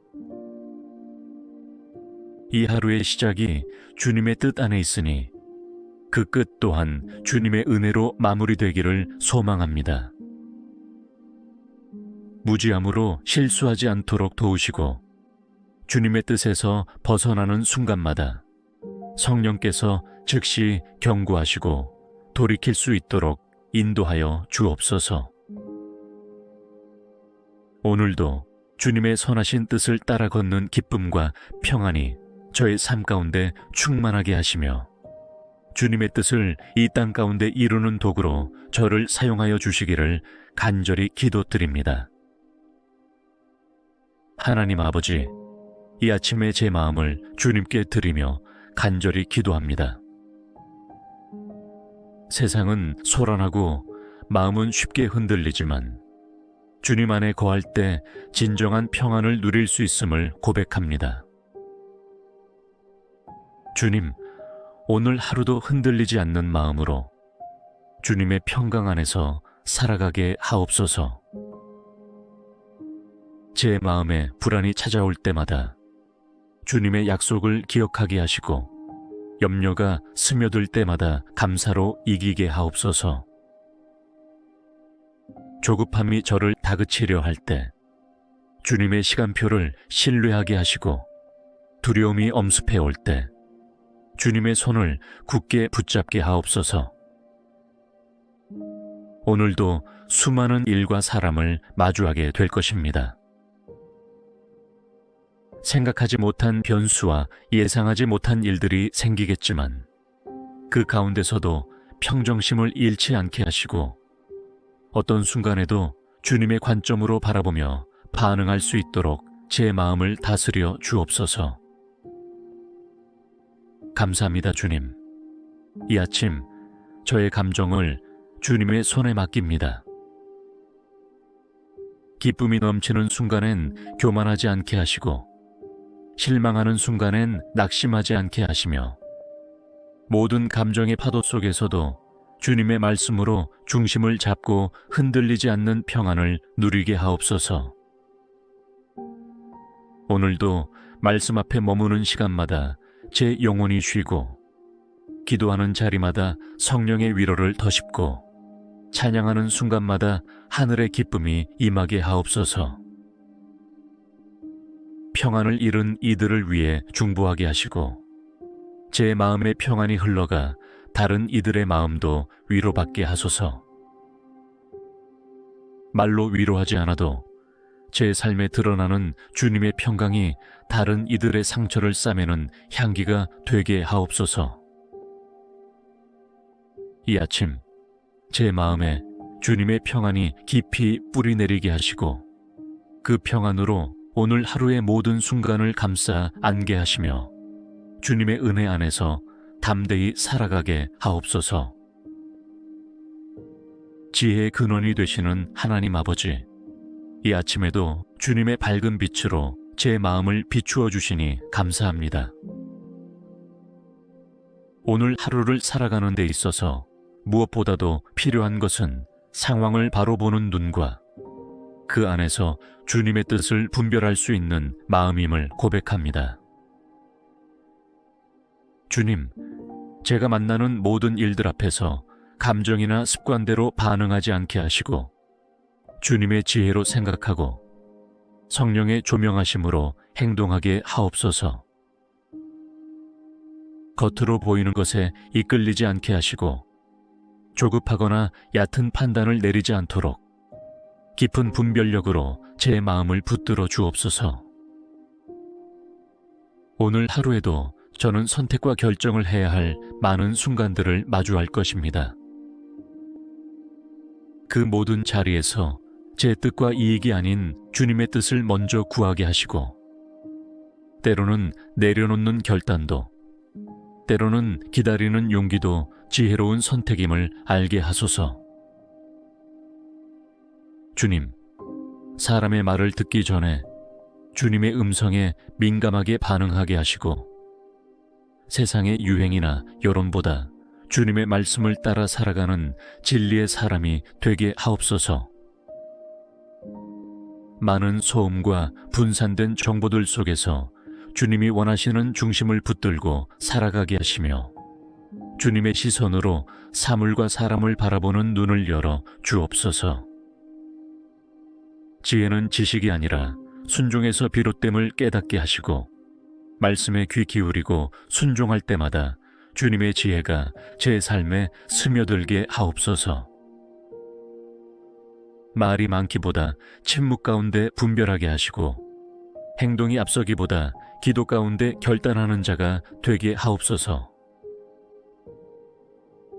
S1: 이 하루의 시작이 주님의 뜻 안에 있으니 그 끝 또한 주님의 은혜로 마무리되기를 소망합니다. 무지함으로 실수하지 않도록 도우시고 주님의 뜻에서 벗어나는 순간마다 성령께서 즉시 경고하시고 돌이킬 수 있도록 인도하여 주옵소서. 오늘도 주님의 선하신 뜻을 따라 걷는 기쁨과 평안이 저의 삶 가운데 충만하게 하시며 주님의 뜻을 이 땅 가운데 이루는 도구로 저를 사용하여 주시기를 간절히 기도드립니다. 하나님 아버지, 이 아침에 제 마음을 주님께 드리며 간절히 기도합니다. 세상은 소란하고 마음은 쉽게 흔들리지만 주님 안에 거할 때 진정한 평안을 누릴 수 있음을 고백합니다. 주님, 오늘 하루도 흔들리지 않는 마음으로 주님의 평강 안에서 살아가게 하옵소서. 제 마음에 불안이 찾아올 때마다 주님의 약속을 기억하게 하시고 염려가 스며들 때마다 감사로 이기게 하옵소서. 조급함이 저를 다그치려 할 때 주님의 시간표를 신뢰하게 하시고 두려움이 엄습해 올 때 주님의 손을 굳게 붙잡게 하옵소서. 오늘도 수많은 일과 사람을 마주하게 될 것입니다. 생각하지 못한 변수와 예상하지 못한 일들이 생기겠지만 그 가운데서도 평정심을 잃지 않게 하시고 어떤 순간에도 주님의 관점으로 바라보며 반응할 수 있도록 제 마음을 다스려 주옵소서. 감사합니다, 주님. 이 아침 저의 감정을 주님의 손에 맡깁니다. 기쁨이 넘치는 순간엔 교만하지 않게 하시고, 실망하는 순간엔 낙심하지 않게 하시며, 모든 감정의 파도 속에서도 주님의 말씀으로 중심을 잡고 흔들리지 않는 평안을 누리게 하옵소서. 오늘도 말씀 앞에 머무는 시간마다 제 영혼이 쉬고, 기도하는 자리마다 성령의 위로를 더십고, 찬양하는 순간마다 하늘의 기쁨이 임하게 하옵소서. 평안을 잃은 이들을 위해 중보하게 하시고, 제 마음의 평안이 흘러가 다른 이들의 마음도 위로받게 하소서. 말로 위로하지 않아도 제 삶에 드러나는 주님의 평강이 다른 이들의 상처를 싸매는 향기가 되게 하옵소서. 이 아침 제 마음에 주님의 평안이 깊이 뿌리내리게 하시고, 그 평안으로 오늘 하루의 모든 순간을 감싸 안게 하시며, 주님의 은혜 안에서 담대히 살아가게 하옵소서. 지혜의 근원이 되시는 하나님 아버지, 이 아침에도 주님의 밝은 빛으로 제 마음을 비추어 주시니 감사합니다. 오늘 하루를 살아가는 데 있어서 무엇보다도 필요한 것은 상황을 바로 보는 눈과 그 안에서 주님의 뜻을 분별할 수 있는 마음임을 고백합니다. 주님, 제가 만나는 모든 일들 앞에서 감정이나 습관대로 반응하지 않게 하시고, 주님의 지혜로 생각하고 성령의 조명하심으로 행동하게 하옵소서. 겉으로 보이는 것에 이끌리지 않게 하시고, 조급하거나 얕은 판단을 내리지 않도록 깊은 분별력으로 제 마음을 붙들어 주옵소서. 오늘 하루에도 저는 선택과 결정을 해야 할 많은 순간들을 마주할 것입니다. 그 모든 자리에서 제 뜻과 이익이 아닌 주님의 뜻을 먼저 구하게 하시고, 때로는 내려놓는 결단도, 때로는 기다리는 용기도 지혜로운 선택임을 알게 하소서. 주님, 사람의 말을 듣기 전에 주님의 음성에 민감하게 반응하게 하시고, 세상의 유행이나 여론보다 주님의 말씀을 따라 살아가는 진리의 사람이 되게 하옵소서. 많은 소음과 분산된 정보들 속에서 주님이 원하시는 중심을 붙들고 살아가게 하시며, 주님의 시선으로 사물과 사람을 바라보는 눈을 열어 주옵소서. 지혜는 지식이 아니라 순종에서 비롯됨을 깨닫게 하시고, 말씀에 귀 기울이고 순종할 때마다 주님의 지혜가 제 삶에 스며들게 하옵소서. 말이 많기보다 침묵 가운데 분별하게 하시고, 행동이 앞서기보다 기도 가운데 결단하는 자가 되게 하옵소서.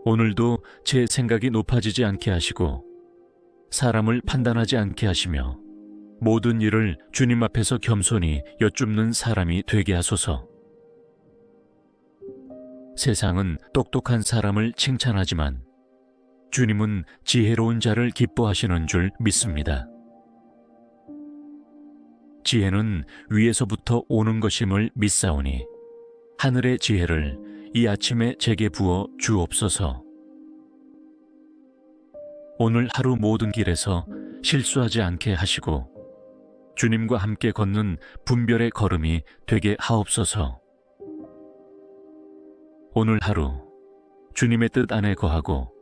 S1: 오늘도 제 생각이 높아지지 않게 하시고, 사람을 판단하지 않게 하시며, 모든 일을 주님 앞에서 겸손히 여쭙는 사람이 되게 하소서. 세상은 똑똑한 사람을 칭찬하지만 주님은 지혜로운 자를 기뻐하시는 줄 믿습니다. 지혜는 위에서부터 오는 것임을 믿사오니, 하늘의 지혜를 이 아침에 제게 부어 주옵소서. 오늘 하루 모든 길에서 실수하지 않게 하시고, 주님과 함께 걷는 분별의 걸음이 되게 하옵소서. 오늘 하루 주님의 뜻 안에 거하고,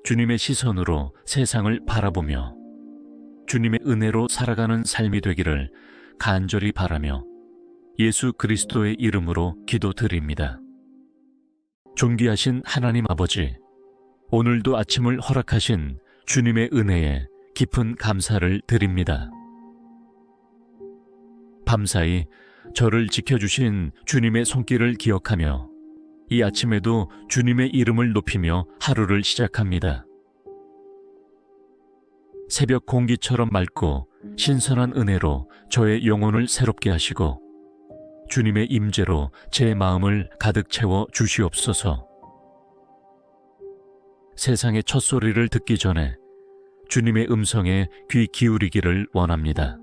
S1: 주님의 시선으로 세상을 바라보며 주님의 은혜로 살아가는 삶이 되기를 간절히 바라며 예수 그리스도의 이름으로 기도드립니다. 존귀하신 하나님 아버지, 오늘도 아침을 허락하신 주님의 은혜에 깊은 감사를 드립니다. 밤사이 저를 지켜주신 주님의 손길을 기억하며 이 아침에도 주님의 이름을 높이며 하루를 시작합니다. 새벽 공기처럼 맑고 신선한 은혜로 저의 영혼을 새롭게 하시고 주님의 임재로 제 마음을 가득 채워 주시옵소서. 세상의 첫 소리를 듣기 전에 주님의 음성에 귀 기울이기를 원합니다.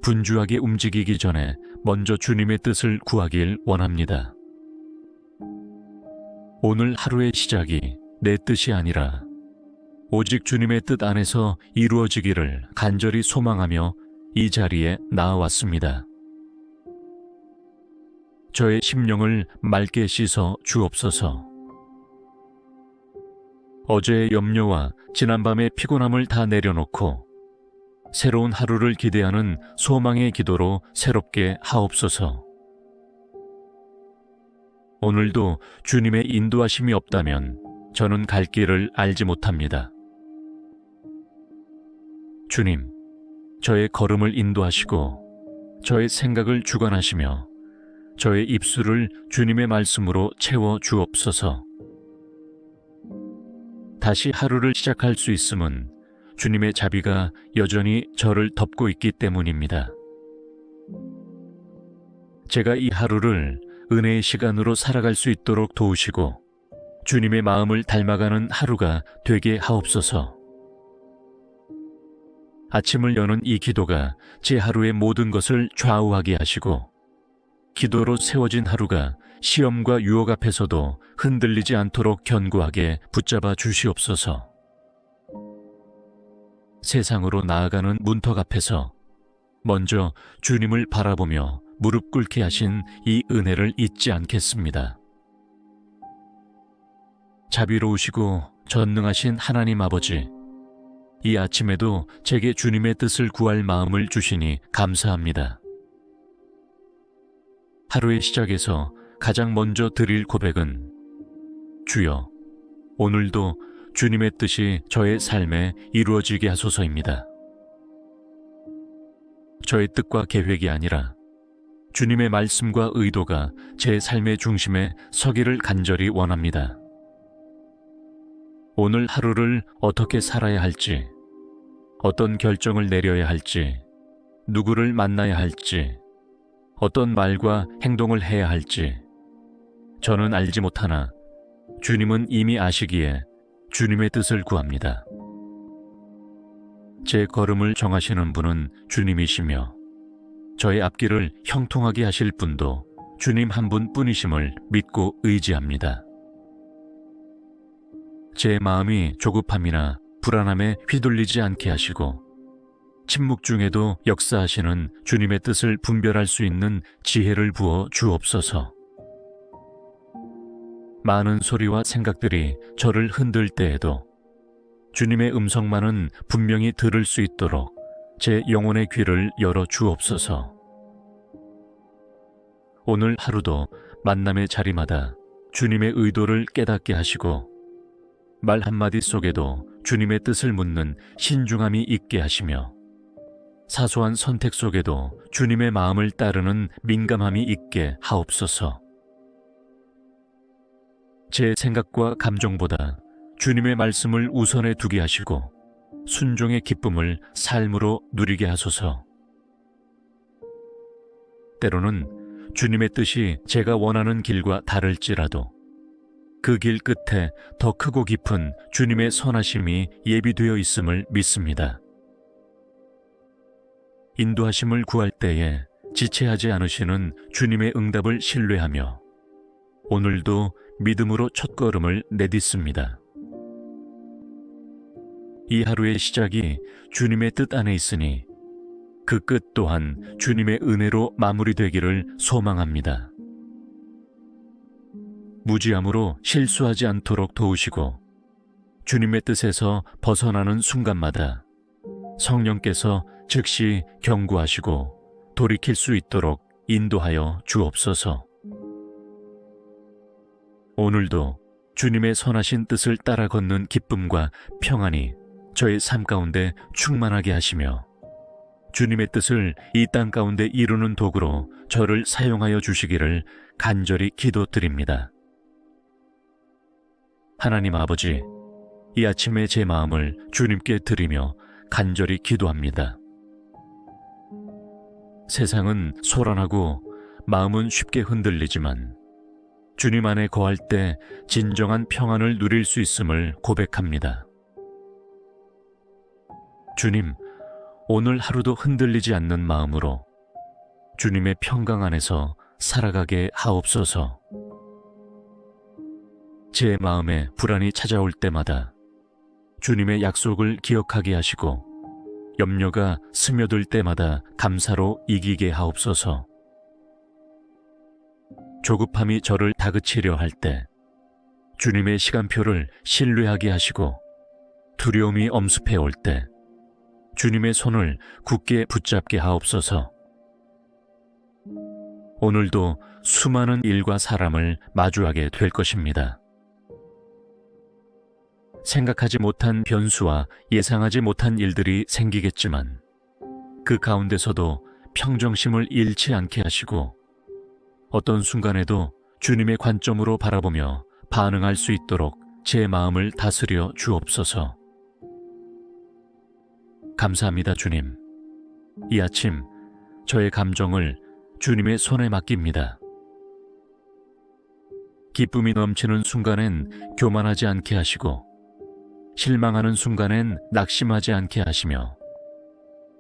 S1: 분주하게 움직이기 전에 먼저 주님의 뜻을 구하길 원합니다. 오늘 하루의 시작이 내 뜻이 아니라 오직 주님의 뜻 안에서 이루어지기를 간절히 소망하며 이 자리에 나아왔습니다. 저의 심령을 맑게 씻어 주옵소서. 어제의 염려와 지난밤의 피곤함을 다 내려놓고 새로운 하루를 기대하는 소망의 기도로 새롭게 하옵소서. 오늘도 주님의 인도하심이 없다면 저는 갈 길을 알지 못합니다. 주님, 저의 걸음을 인도하시고 저의 생각을 주관하시며 저의 입술을 주님의 말씀으로 채워 주옵소서. 다시 하루를 시작할 수 있음은 주님의 자비가 여전히 저를 덮고 있기 때문입니다. 제가 이 하루를 은혜의 시간으로 살아갈 수 있도록 도우시고 주님의 마음을 닮아가는 하루가 되게 하옵소서. 아침을 여는 이 기도가 제 하루의 모든 것을 좌우하게 하시고 기도로 세워진 하루가 시험과 유혹 앞에서도 흔들리지 않도록 견고하게 붙잡아 주시옵소서. 세상으로 나아가는 문턱 앞에서 먼저 주님을 바라보며 무릎 꿇게 하신 이 은혜를 잊지 않겠습니다. 자비로우시고 전능하신 하나님 아버지, 이 아침에도 제게 주님의 뜻을 구할 마음을 주시니 감사합니다. 하루의 시작에서 가장 먼저 드릴 고백은 주여, 오늘도 주님의 뜻이 저의 삶에 이루어지게 하소서입니다. 저의 뜻과 계획이 아니라 주님의 말씀과 의도가 제 삶의 중심에 서기를 간절히 원합니다. 오늘 하루를 어떻게 살아야 할지, 어떤 결정을 내려야 할지, 누구를 만나야 할지, 어떤 말과 행동을 해야 할지 저는 알지 못하나 주님은 이미 아시기에 주님의 뜻을 구합니다. 제 걸음을 정하시는 분은 주님이시며 저의 앞길을 형통하게 하실 분도 주님 한 분뿐이심을 믿고 의지합니다. 제 마음이 조급함이나 불안함에 휘둘리지 않게 하시고 침묵 중에도 역사하시는 주님의 뜻을 분별할 수 있는 지혜를 부어 주옵소서. 많은 소리와 생각들이 저를 흔들 때에도 주님의 음성만은 분명히 들을 수 있도록 제 영혼의 귀를 열어 주옵소서. 오늘 하루도 만남의 자리마다 주님의 의도를 깨닫게 하시고 말 한마디 속에도 주님의 뜻을 묻는 신중함이 있게 하시며 사소한 선택 속에도 주님의 마음을 따르는 민감함이 있게 하옵소서. 제 생각과 감정보다 주님의 말씀을 우선에 두게 하시고 순종의 기쁨을 삶으로 누리게 하소서. 때로는 주님의 뜻이 제가 원하는 길과 다를지라도 그 길 끝에 더 크고 깊은 주님의 선하심이 예비되어 있음을 믿습니다. 인도하심을 구할 때에 지체하지 않으시는 주님의 응답을 신뢰하며 오늘도 믿음으로 첫걸음을 내딛습니다. 이 하루의 시작이 주님의 뜻 안에 있으니 그 끝 또한 주님의 은혜로 마무리되기를 소망합니다. 무지함으로 실수하지 않도록 도우시고 주님의 뜻에서 벗어나는 순간마다 성령께서 즉시 경고하시고 돌이킬 수 있도록 인도하여 주옵소서. 오늘도 주님의 선하신 뜻을 따라 걷는 기쁨과 평안이 저의 삶 가운데 충만하게 하시며 주님의 뜻을 이 땅 가운데 이루는 도구로 저를 사용하여 주시기를 간절히 기도드립니다. 하나님 아버지, 이 아침에 제 마음을 주님께 드리며 간절히 기도합니다. 세상은 소란하고 마음은 쉽게 흔들리지만 주님 안에 거할 때 진정한 평안을 누릴 수 있음을 고백합니다. 주님, 오늘 하루도 흔들리지 않는 마음으로 주님의 평강 안에서 살아가게 하옵소서. 제 마음에 불안이 찾아올 때마다 주님의 약속을 기억하게 하시고 염려가 스며들 때마다 감사로 이기게 하옵소서. 조급함이 저를 다그치려 할 때 주님의 시간표를 신뢰하게 하시고 두려움이 엄습해 올 때 주님의 손을 굳게 붙잡게 하옵소서. 오늘도 수많은 일과 사람을 마주하게 될 것입니다. 생각하지 못한 변수와 예상하지 못한 일들이 생기겠지만 그 가운데서도 평정심을 잃지 않게 하시고 어떤 순간에도 주님의 관점으로 바라보며 반응할 수 있도록 제 마음을 다스려 주옵소서. 감사합니다, 주님. 이 아침 저의 감정을 주님의 손에 맡깁니다. 기쁨이 넘치는 순간엔 교만하지 않게 하시고 실망하는 순간엔 낙심하지 않게 하시며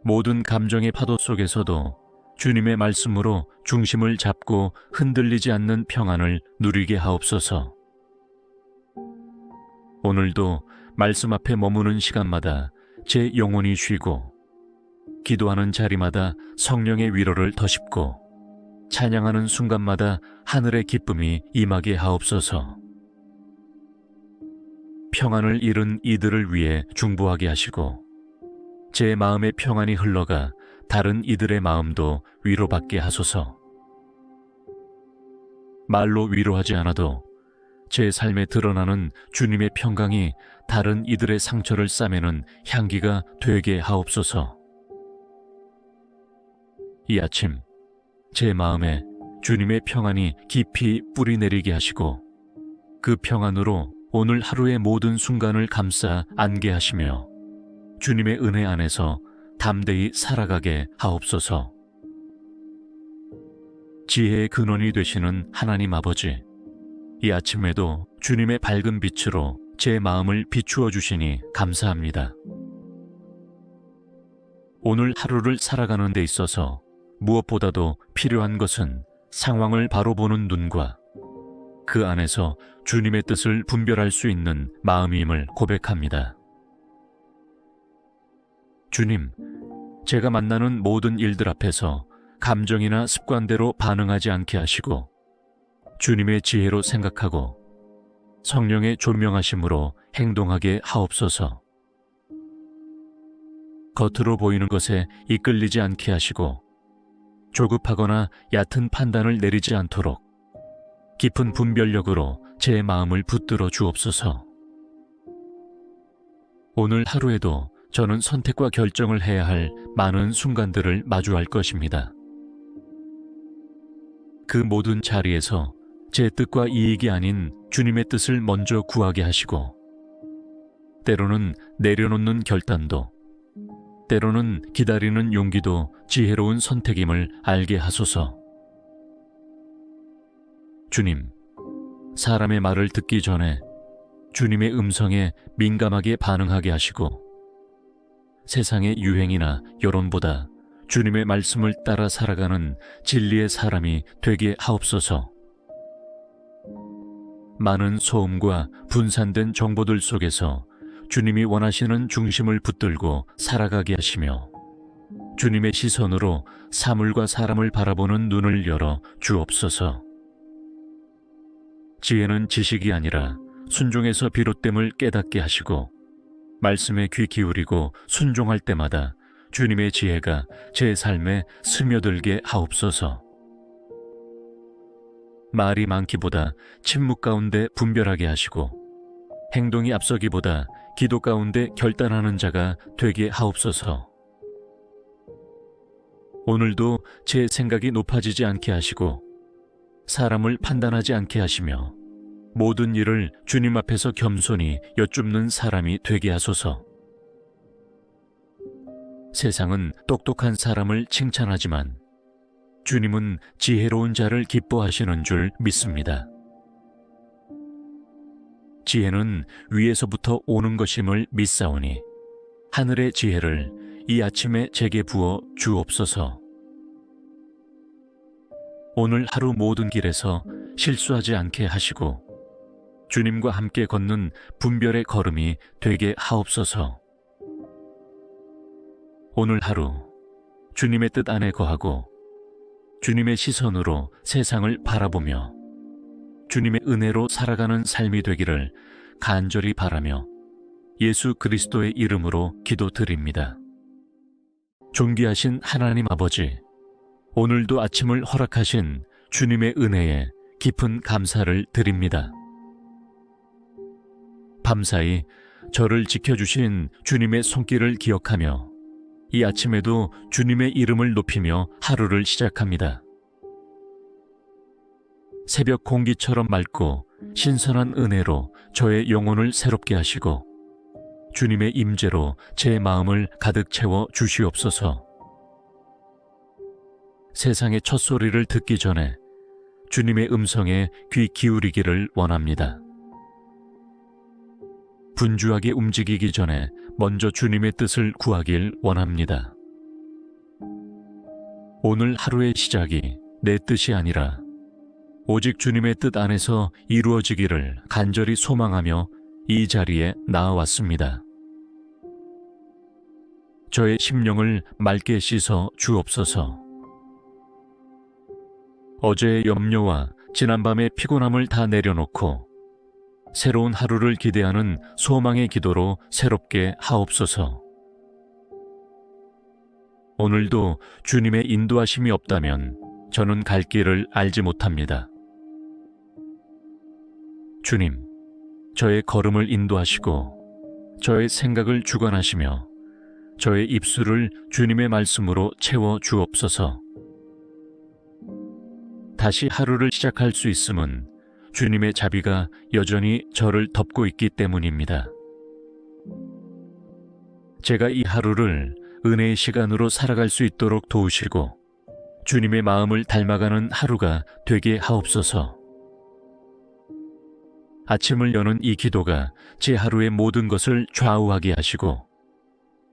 S1: 모든 감정의 파도 속에서도 주님의 말씀으로 중심을 잡고 흔들리지 않는 평안을 누리게 하옵소서. 오늘도 말씀 앞에 머무는 시간마다 제 영혼이 쉬고 기도하는 자리마다 성령의 위로를 더씹고 찬양하는 순간마다 하늘의 기쁨이 임하게 하옵소서. 평안을 잃은 이들을 위해 중보하게 하시고 제 마음의 평안이 흘러가 다른 이들의 마음도 위로받게 하소서. 말로 위로하지 않아도 제 삶에 드러나는 주님의 평강이 다른 이들의 상처를 싸매는 향기가 되게 하옵소서. 이 아침 제 마음에 주님의 평안이 깊이 뿌리내리게 하시고 그 평안으로 오늘 하루의 모든 순간을 감싸 안게 하시며 주님의 은혜 안에서 담대히 살아가게 하옵소서. 지혜의 근원이 되시는 하나님 아버지, 이 아침에도 주님의 밝은 빛으로 제 마음을 비추어 주시니 감사합니다. 오늘 하루를 살아가는 데 있어서 무엇보다도 필요한 것은 상황을 바로 보는 눈과 그 안에서 주님의 뜻을 분별할 수 있는 마음임을 고백합니다. 주님, 제가 만나는 모든 일들 앞에서 감정이나 습관대로 반응하지 않게 하시고 주님의 지혜로 생각하고 성령의 조명하심으로 행동하게 하옵소서. 겉으로 보이는 것에 이끌리지 않게 하시고 조급하거나 얕은 판단을 내리지 않도록 깊은 분별력으로 제 마음을 붙들어 주옵소서. 오늘 하루에도 저는 선택과 결정을 해야 할 많은 순간들을 마주할 것입니다. 그 모든 자리에서 제 뜻과 이익이 아닌 주님의 뜻을 먼저 구하게 하시고 때로는 내려놓는 결단도 때로는 기다리는 용기도 지혜로운 선택임을 알게 하소서. 주님, 사람의 말을 듣기 전에 주님의 음성에 민감하게 반응하게 하시고 세상의 유행이나 여론보다 주님의 말씀을 따라 살아가는 진리의 사람이 되게 하옵소서. 많은 소음과 분산된 정보들 속에서 주님이 원하시는 중심을 붙들고 살아가게 하시며 주님의 시선으로 사물과 사람을 바라보는 눈을 열어 주옵소서. 지혜는 지식이 아니라 순종에서 비롯됨을 깨닫게 하시고 말씀에 귀 기울이고 순종할 때마다 주님의 지혜가 제 삶에 스며들게 하옵소서. 말이 많기보다 침묵 가운데 분별하게 하시고 행동이 앞서기보다 기도 가운데 결단하는 자가 되게 하옵소서. 오늘도 제 생각이 높아지지 않게 하시고 사람을 판단하지 않게 하시며 모든 일을 주님 앞에서 겸손히 여쭙는 사람이 되게 하소서. 세상은 똑똑한 사람을 칭찬하지만 주님은 지혜로운 자를 기뻐하시는 줄 믿습니다. 지혜는 위에서부터 오는 것임을 믿사오니 하늘의 지혜를 이 아침에 제게 부어 주옵소서. 오늘 하루 모든 길에서 실수하지 않게 하시고 주님과 함께 걷는 분별의 걸음이 되게 하옵소서. 오늘 하루 주님의 뜻 안에 거하고 주님의 시선으로 세상을 바라보며 주님의 은혜로 살아가는 삶이 되기를 간절히 바라며 예수 그리스도의 이름으로 기도드립니다. 존귀하신 하나님 아버지, 오늘도 아침을 허락하신 주님의 은혜에 깊은 감사를 드립니다. 밤사이 저를 지켜주신 주님의 손길을 기억하며 이 아침에도 주님의 이름을 높이며 하루를 시작합니다. 새벽 공기처럼 맑고 신선한 은혜로 저의 영혼을 새롭게 하시고 주님의 임재로 제 마음을 가득 채워 주시옵소서. 세상의 첫 소리를 듣기 전에 주님의 음성에 귀 기울이기를 원합니다. 분주하게 움직이기 전에 먼저 주님의 뜻을 구하길 원합니다. 오늘 하루의 시작이 내 뜻이 아니라 오직 주님의 뜻 안에서 이루어지기를 간절히 소망하며 이 자리에 나아왔습니다. 저의 심령을 맑게 씻어 주옵소서. 어제의 염려와 지난밤의 피곤함을 다 내려놓고 새로운 하루를 기대하는 소망의 기도로 새롭게 하옵소서. 오늘도 주님의 인도하심이 없다면 저는 갈 길을 알지 못합니다. 주님, 저의 걸음을 인도하시고 저의 생각을 주관하시며 저의 입술을 주님의 말씀으로 채워 주옵소서. 다시 하루를 시작할 수 있음은 주님의 자비가 여전히 저를 덮고 있기 때문입니다. 제가 이 하루를 은혜의 시간으로 살아갈 수 있도록 도우시고 주님의 마음을 닮아가는 하루가 되게 하옵소서. 아침을 여는 이 기도가 제 하루의 모든 것을 좌우하게 하시고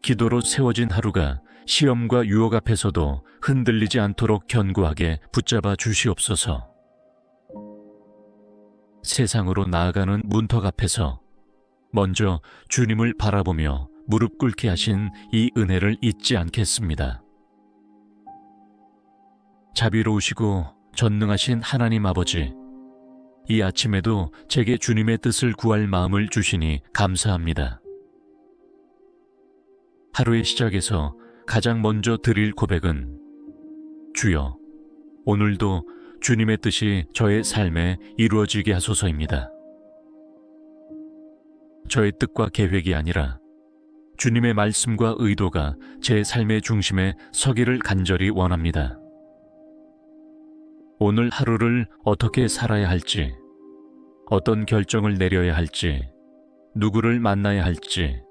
S1: 기도로 세워진 하루가 시험과 유혹 앞에서도 흔들리지 않도록 견고하게 붙잡아 주시옵소서. 세상으로 나아가는 문턱 앞에서 먼저 주님을 바라보며 무릎 꿇게 하신 이 은혜를 잊지 않겠습니다. 자비로우시고 전능하신 하나님 아버지, 이 아침에도 제게 주님의 뜻을 구할 마음을 주시니 감사합니다. 하루의 시작에서 가장 먼저 드릴 고백은 주여, 오늘도 주님의 뜻이 저의 삶에 이루어지게 하소서입니다. 저의 뜻과 계획이 아니라 주님의 말씀과 의도가 제 삶의 중심에 서기를 간절히 원합니다. 오늘 하루를 어떻게 살아야 할지, 어떤 결정을 내려야 할지, 누구를 만나야 할지,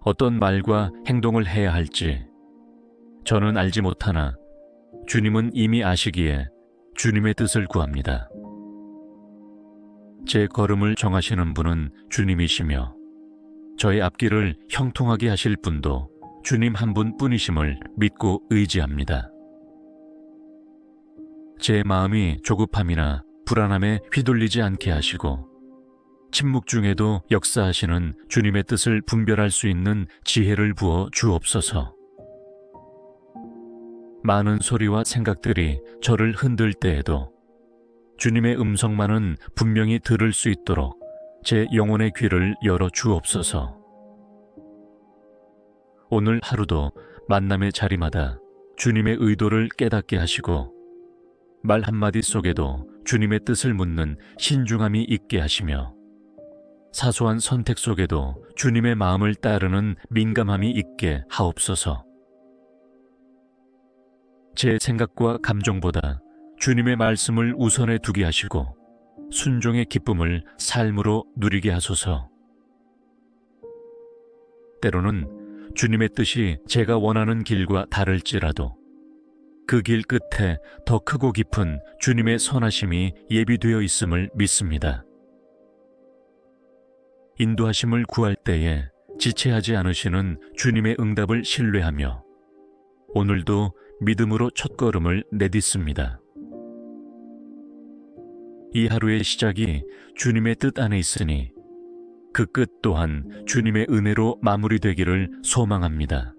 S1: 어떤 말과 행동을 해야 할지 저는 알지 못하나 주님은 이미 아시기에 주님의 뜻을 구합니다. 제 걸음을 정하시는 분은 주님이시며 저의 앞길을 형통하게 하실 분도 주님 한 분뿐이심을 믿고 의지합니다. 제 마음이 조급함이나 불안함에 휘둘리지 않게 하시고 침묵 중에도 역사하시는 주님의 뜻을 분별할 수 있는 지혜를 부어 주옵소서. 많은 소리와 생각들이 저를 흔들 때에도 주님의 음성만은 분명히 들을 수 있도록 제 영혼의 귀를 열어 주옵소서. 오늘 하루도 만남의 자리마다 주님의 의도를 깨닫게 하시고 말 한마디 속에도 주님의 뜻을 묻는 신중함이 있게 하시며 사소한 선택 속에도 주님의 마음을 따르는 민감함이 있게 하옵소서. 제 생각과 감정보다 주님의 말씀을 우선에 두게 하시고 순종의 기쁨을 삶으로 누리게 하소서. 때로는 주님의 뜻이 제가 원하는 길과 다를지라도 그 길 끝에 더 크고 깊은 주님의 선하심이 예비되어 있음을 믿습니다. 인도하심을 구할 때에 지체하지 않으시는 주님의 응답을 신뢰하며 오늘도 믿음으로 첫걸음을 내딛습니다. 이 하루의 시작이 주님의 뜻 안에 있으니 그 끝 또한 주님의 은혜로 마무리되기를 소망합니다.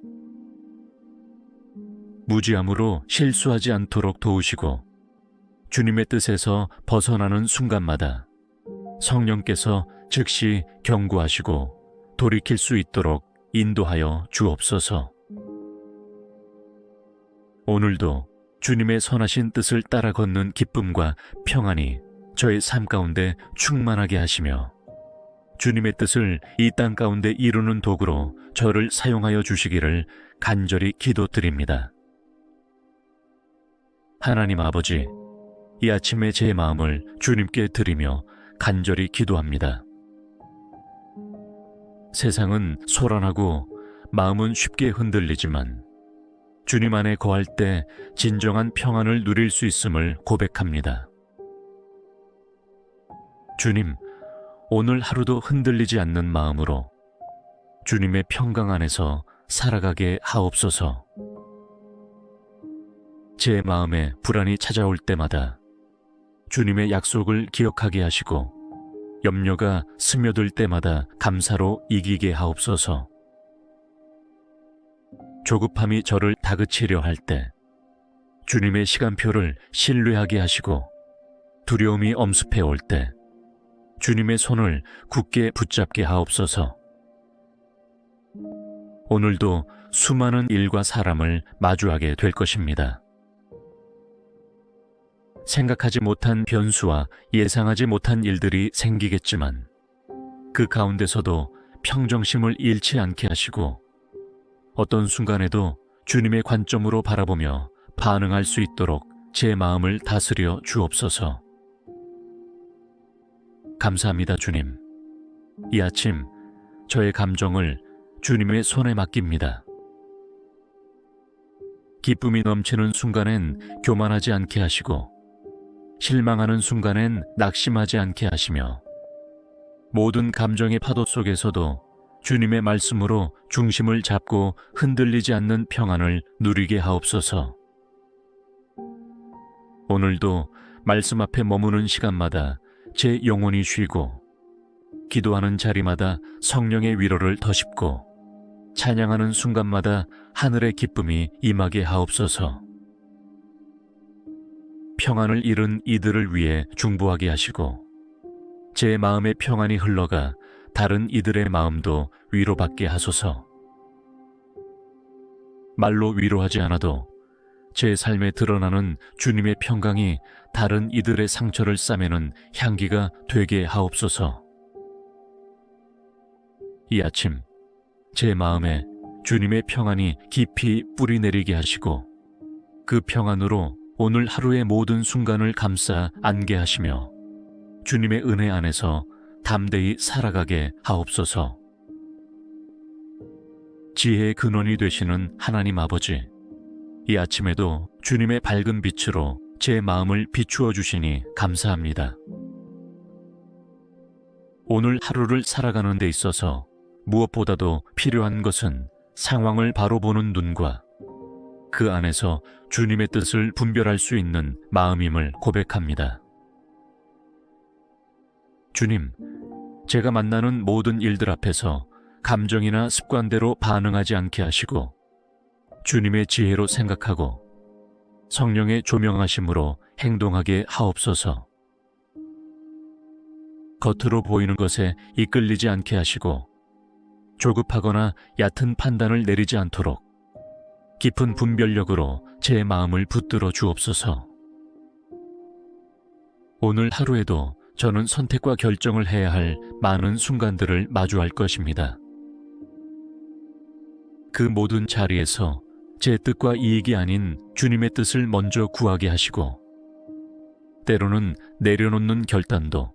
S1: 무지함으로 실수하지 않도록 도우시고 주님의 뜻에서 벗어나는 순간마다 성령께서 즉시 경고하시고 돌이킬 수 있도록 인도하여 주옵소서. 오늘도 주님의 선하신 뜻을 따라 걷는 기쁨과 평안이 저의 삶 가운데 충만하게 하시며 주님의 뜻을 이 땅 가운데 이루는 도구로 저를 사용하여 주시기를 간절히 기도드립니다. 하나님 아버지, 이 아침에 제 마음을 주님께 드리며 간절히 기도합니다. 세상은 소란하고 마음은 쉽게 흔들리지만 주님 안에 거할 때 진정한 평안을 누릴 수 있음을 고백합니다. 주님, 오늘 하루도 흔들리지 않는 마음으로 주님의 평강 안에서 살아가게 하옵소서. 제 마음에 불안이 찾아올 때마다 주님의 약속을 기억하게 하시고 염려가 스며들 때마다 감사로 이기게 하옵소서. 조급함이 저를 다그치려 할 때 주님의 시간표를 신뢰하게 하시고 두려움이 엄습해 올 때 주님의 손을 굳게 붙잡게 하옵소서. 오늘도 수많은 일과 사람을 마주하게 될 것입니다. 생각하지 못한 변수와 예상하지 못한 일들이 생기겠지만 그 가운데서도 평정심을 잃지 않게 하시고 어떤 순간에도 주님의 관점으로 바라보며 반응할 수 있도록 제 마음을 다스려 주옵소서. 감사합니다, 주님. 이 아침 저의 감정을 주님의 손에 맡깁니다. 기쁨이 넘치는 순간엔 교만하지 않게 하시고 실망하는 순간엔 낙심하지 않게 하시며 모든 감정의 파도 속에서도 주님의 말씀으로 중심을 잡고 흔들리지 않는 평안을 누리게 하옵소서. 오늘도 말씀 앞에 머무는 시간마다 제 영혼이 쉬고 기도하는 자리마다 성령의 위로를 더십고 찬양하는 순간마다 하늘의 기쁨이 임하게 하옵소서. 평안을 잃은 이들을 위해 중보하게 하시고 제 마음의 평안이 흘러가 다른 이들의 마음도 위로받게 하소서. 말로 위로하지 않아도 제 삶에 드러나는 주님의 평강이 다른 이들의 상처를 싸매는 향기가 되게 하옵소서. 이 아침 제 마음에 주님의 평안이 깊이 뿌리내리게 하시고 그 평안으로 오늘 하루의 모든 순간을 감싸 안게 하시며 주님의 은혜 안에서 담대히 살아가게 하옵소서. 지혜의 근원이 되시는 하나님 아버지, 이 아침에도 주님의 밝은 빛으로 제 마음을 비추어 주시니 감사합니다. 오늘 하루를 살아가는 데 있어서 무엇보다도 필요한 것은 상황을 바로 보는 눈과 그 안에서 주님의 뜻을 분별할 수 있는 마음임을 고백합니다. 주님, 제가 만나는 모든 일들 앞에서 감정이나 습관대로 반응하지 않게 하시고 주님의 지혜로 생각하고 성령의 조명하심으로 행동하게 하옵소서. 겉으로 보이는 것에 이끌리지 않게 하시고 조급하거나 얕은 판단을 내리지 않도록 깊은 분별력으로 제 마음을 붙들어 주옵소서. 오늘 하루에도 저는 선택과 결정을 해야 할 많은 순간들을 마주할 것입니다. 그 모든 자리에서 제 뜻과 이익이 아닌 주님의 뜻을 먼저 구하게 하시고 때로는 내려놓는 결단도,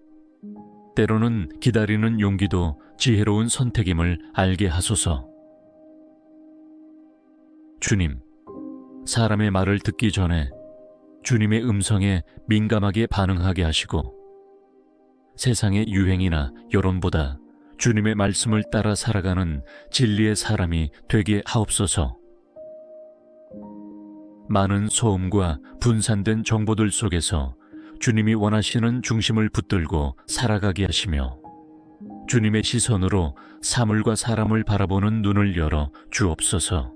S1: 때로는 기다리는 용기도 지혜로운 선택임을 알게 하소서. 주님, 사람의 말을 듣기 전에 주님의 음성에 민감하게 반응하게 하시고, 세상의 유행이나 여론보다 주님의 말씀을 따라 살아가는 진리의 사람이 되게 하옵소서. 많은 소음과 분산된 정보들 속에서 주님이 원하시는 중심을 붙들고 살아가게 하시며, 주님의 시선으로 사물과 사람을 바라보는 눈을 열어 주옵소서.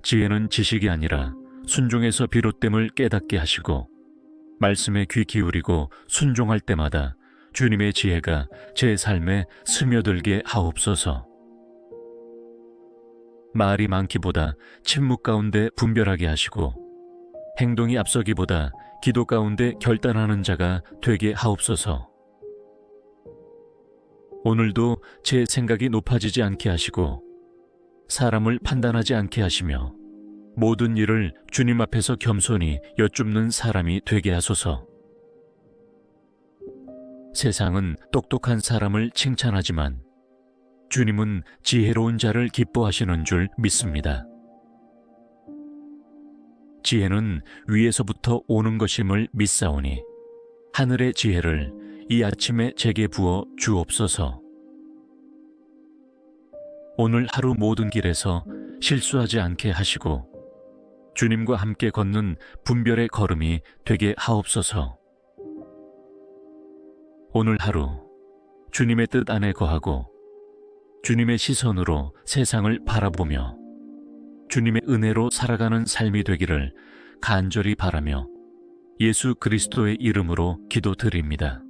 S1: 지혜는 지식이 아니라 순종에서 비롯됨을 깨닫게 하시고, 말씀에 귀 기울이고 순종할 때마다 주님의 지혜가 제 삶에 스며들게 하옵소서. 말이 많기보다 침묵 가운데 분별하게 하시고, 행동이 앞서기보다 기도 가운데 결단하는 자가 되게 하옵소서. 오늘도 제 생각이 높아지지 않게 하시고, 사람을 판단하지 않게 하시며, 모든 일을 주님 앞에서 겸손히 여쭙는 사람이 되게 하소서. 세상은 똑똑한 사람을 칭찬하지만 주님은 지혜로운 자를 기뻐하시는 줄 믿습니다. 지혜는 위에서부터 오는 것임을 믿사오니 하늘의 지혜를 이 아침에 제게 부어 주옵소서. 오늘 하루 모든 길에서 실수하지 않게 하시고, 주님과 함께 걷는 분별의 걸음이 되게 하옵소서. 오늘 하루 주님의 뜻 안에 거하고, 주님의 시선으로 세상을 바라보며 주님의 은혜로 살아가는 삶이 되기를 간절히 바라며 예수 그리스도의 이름으로 기도드립니다.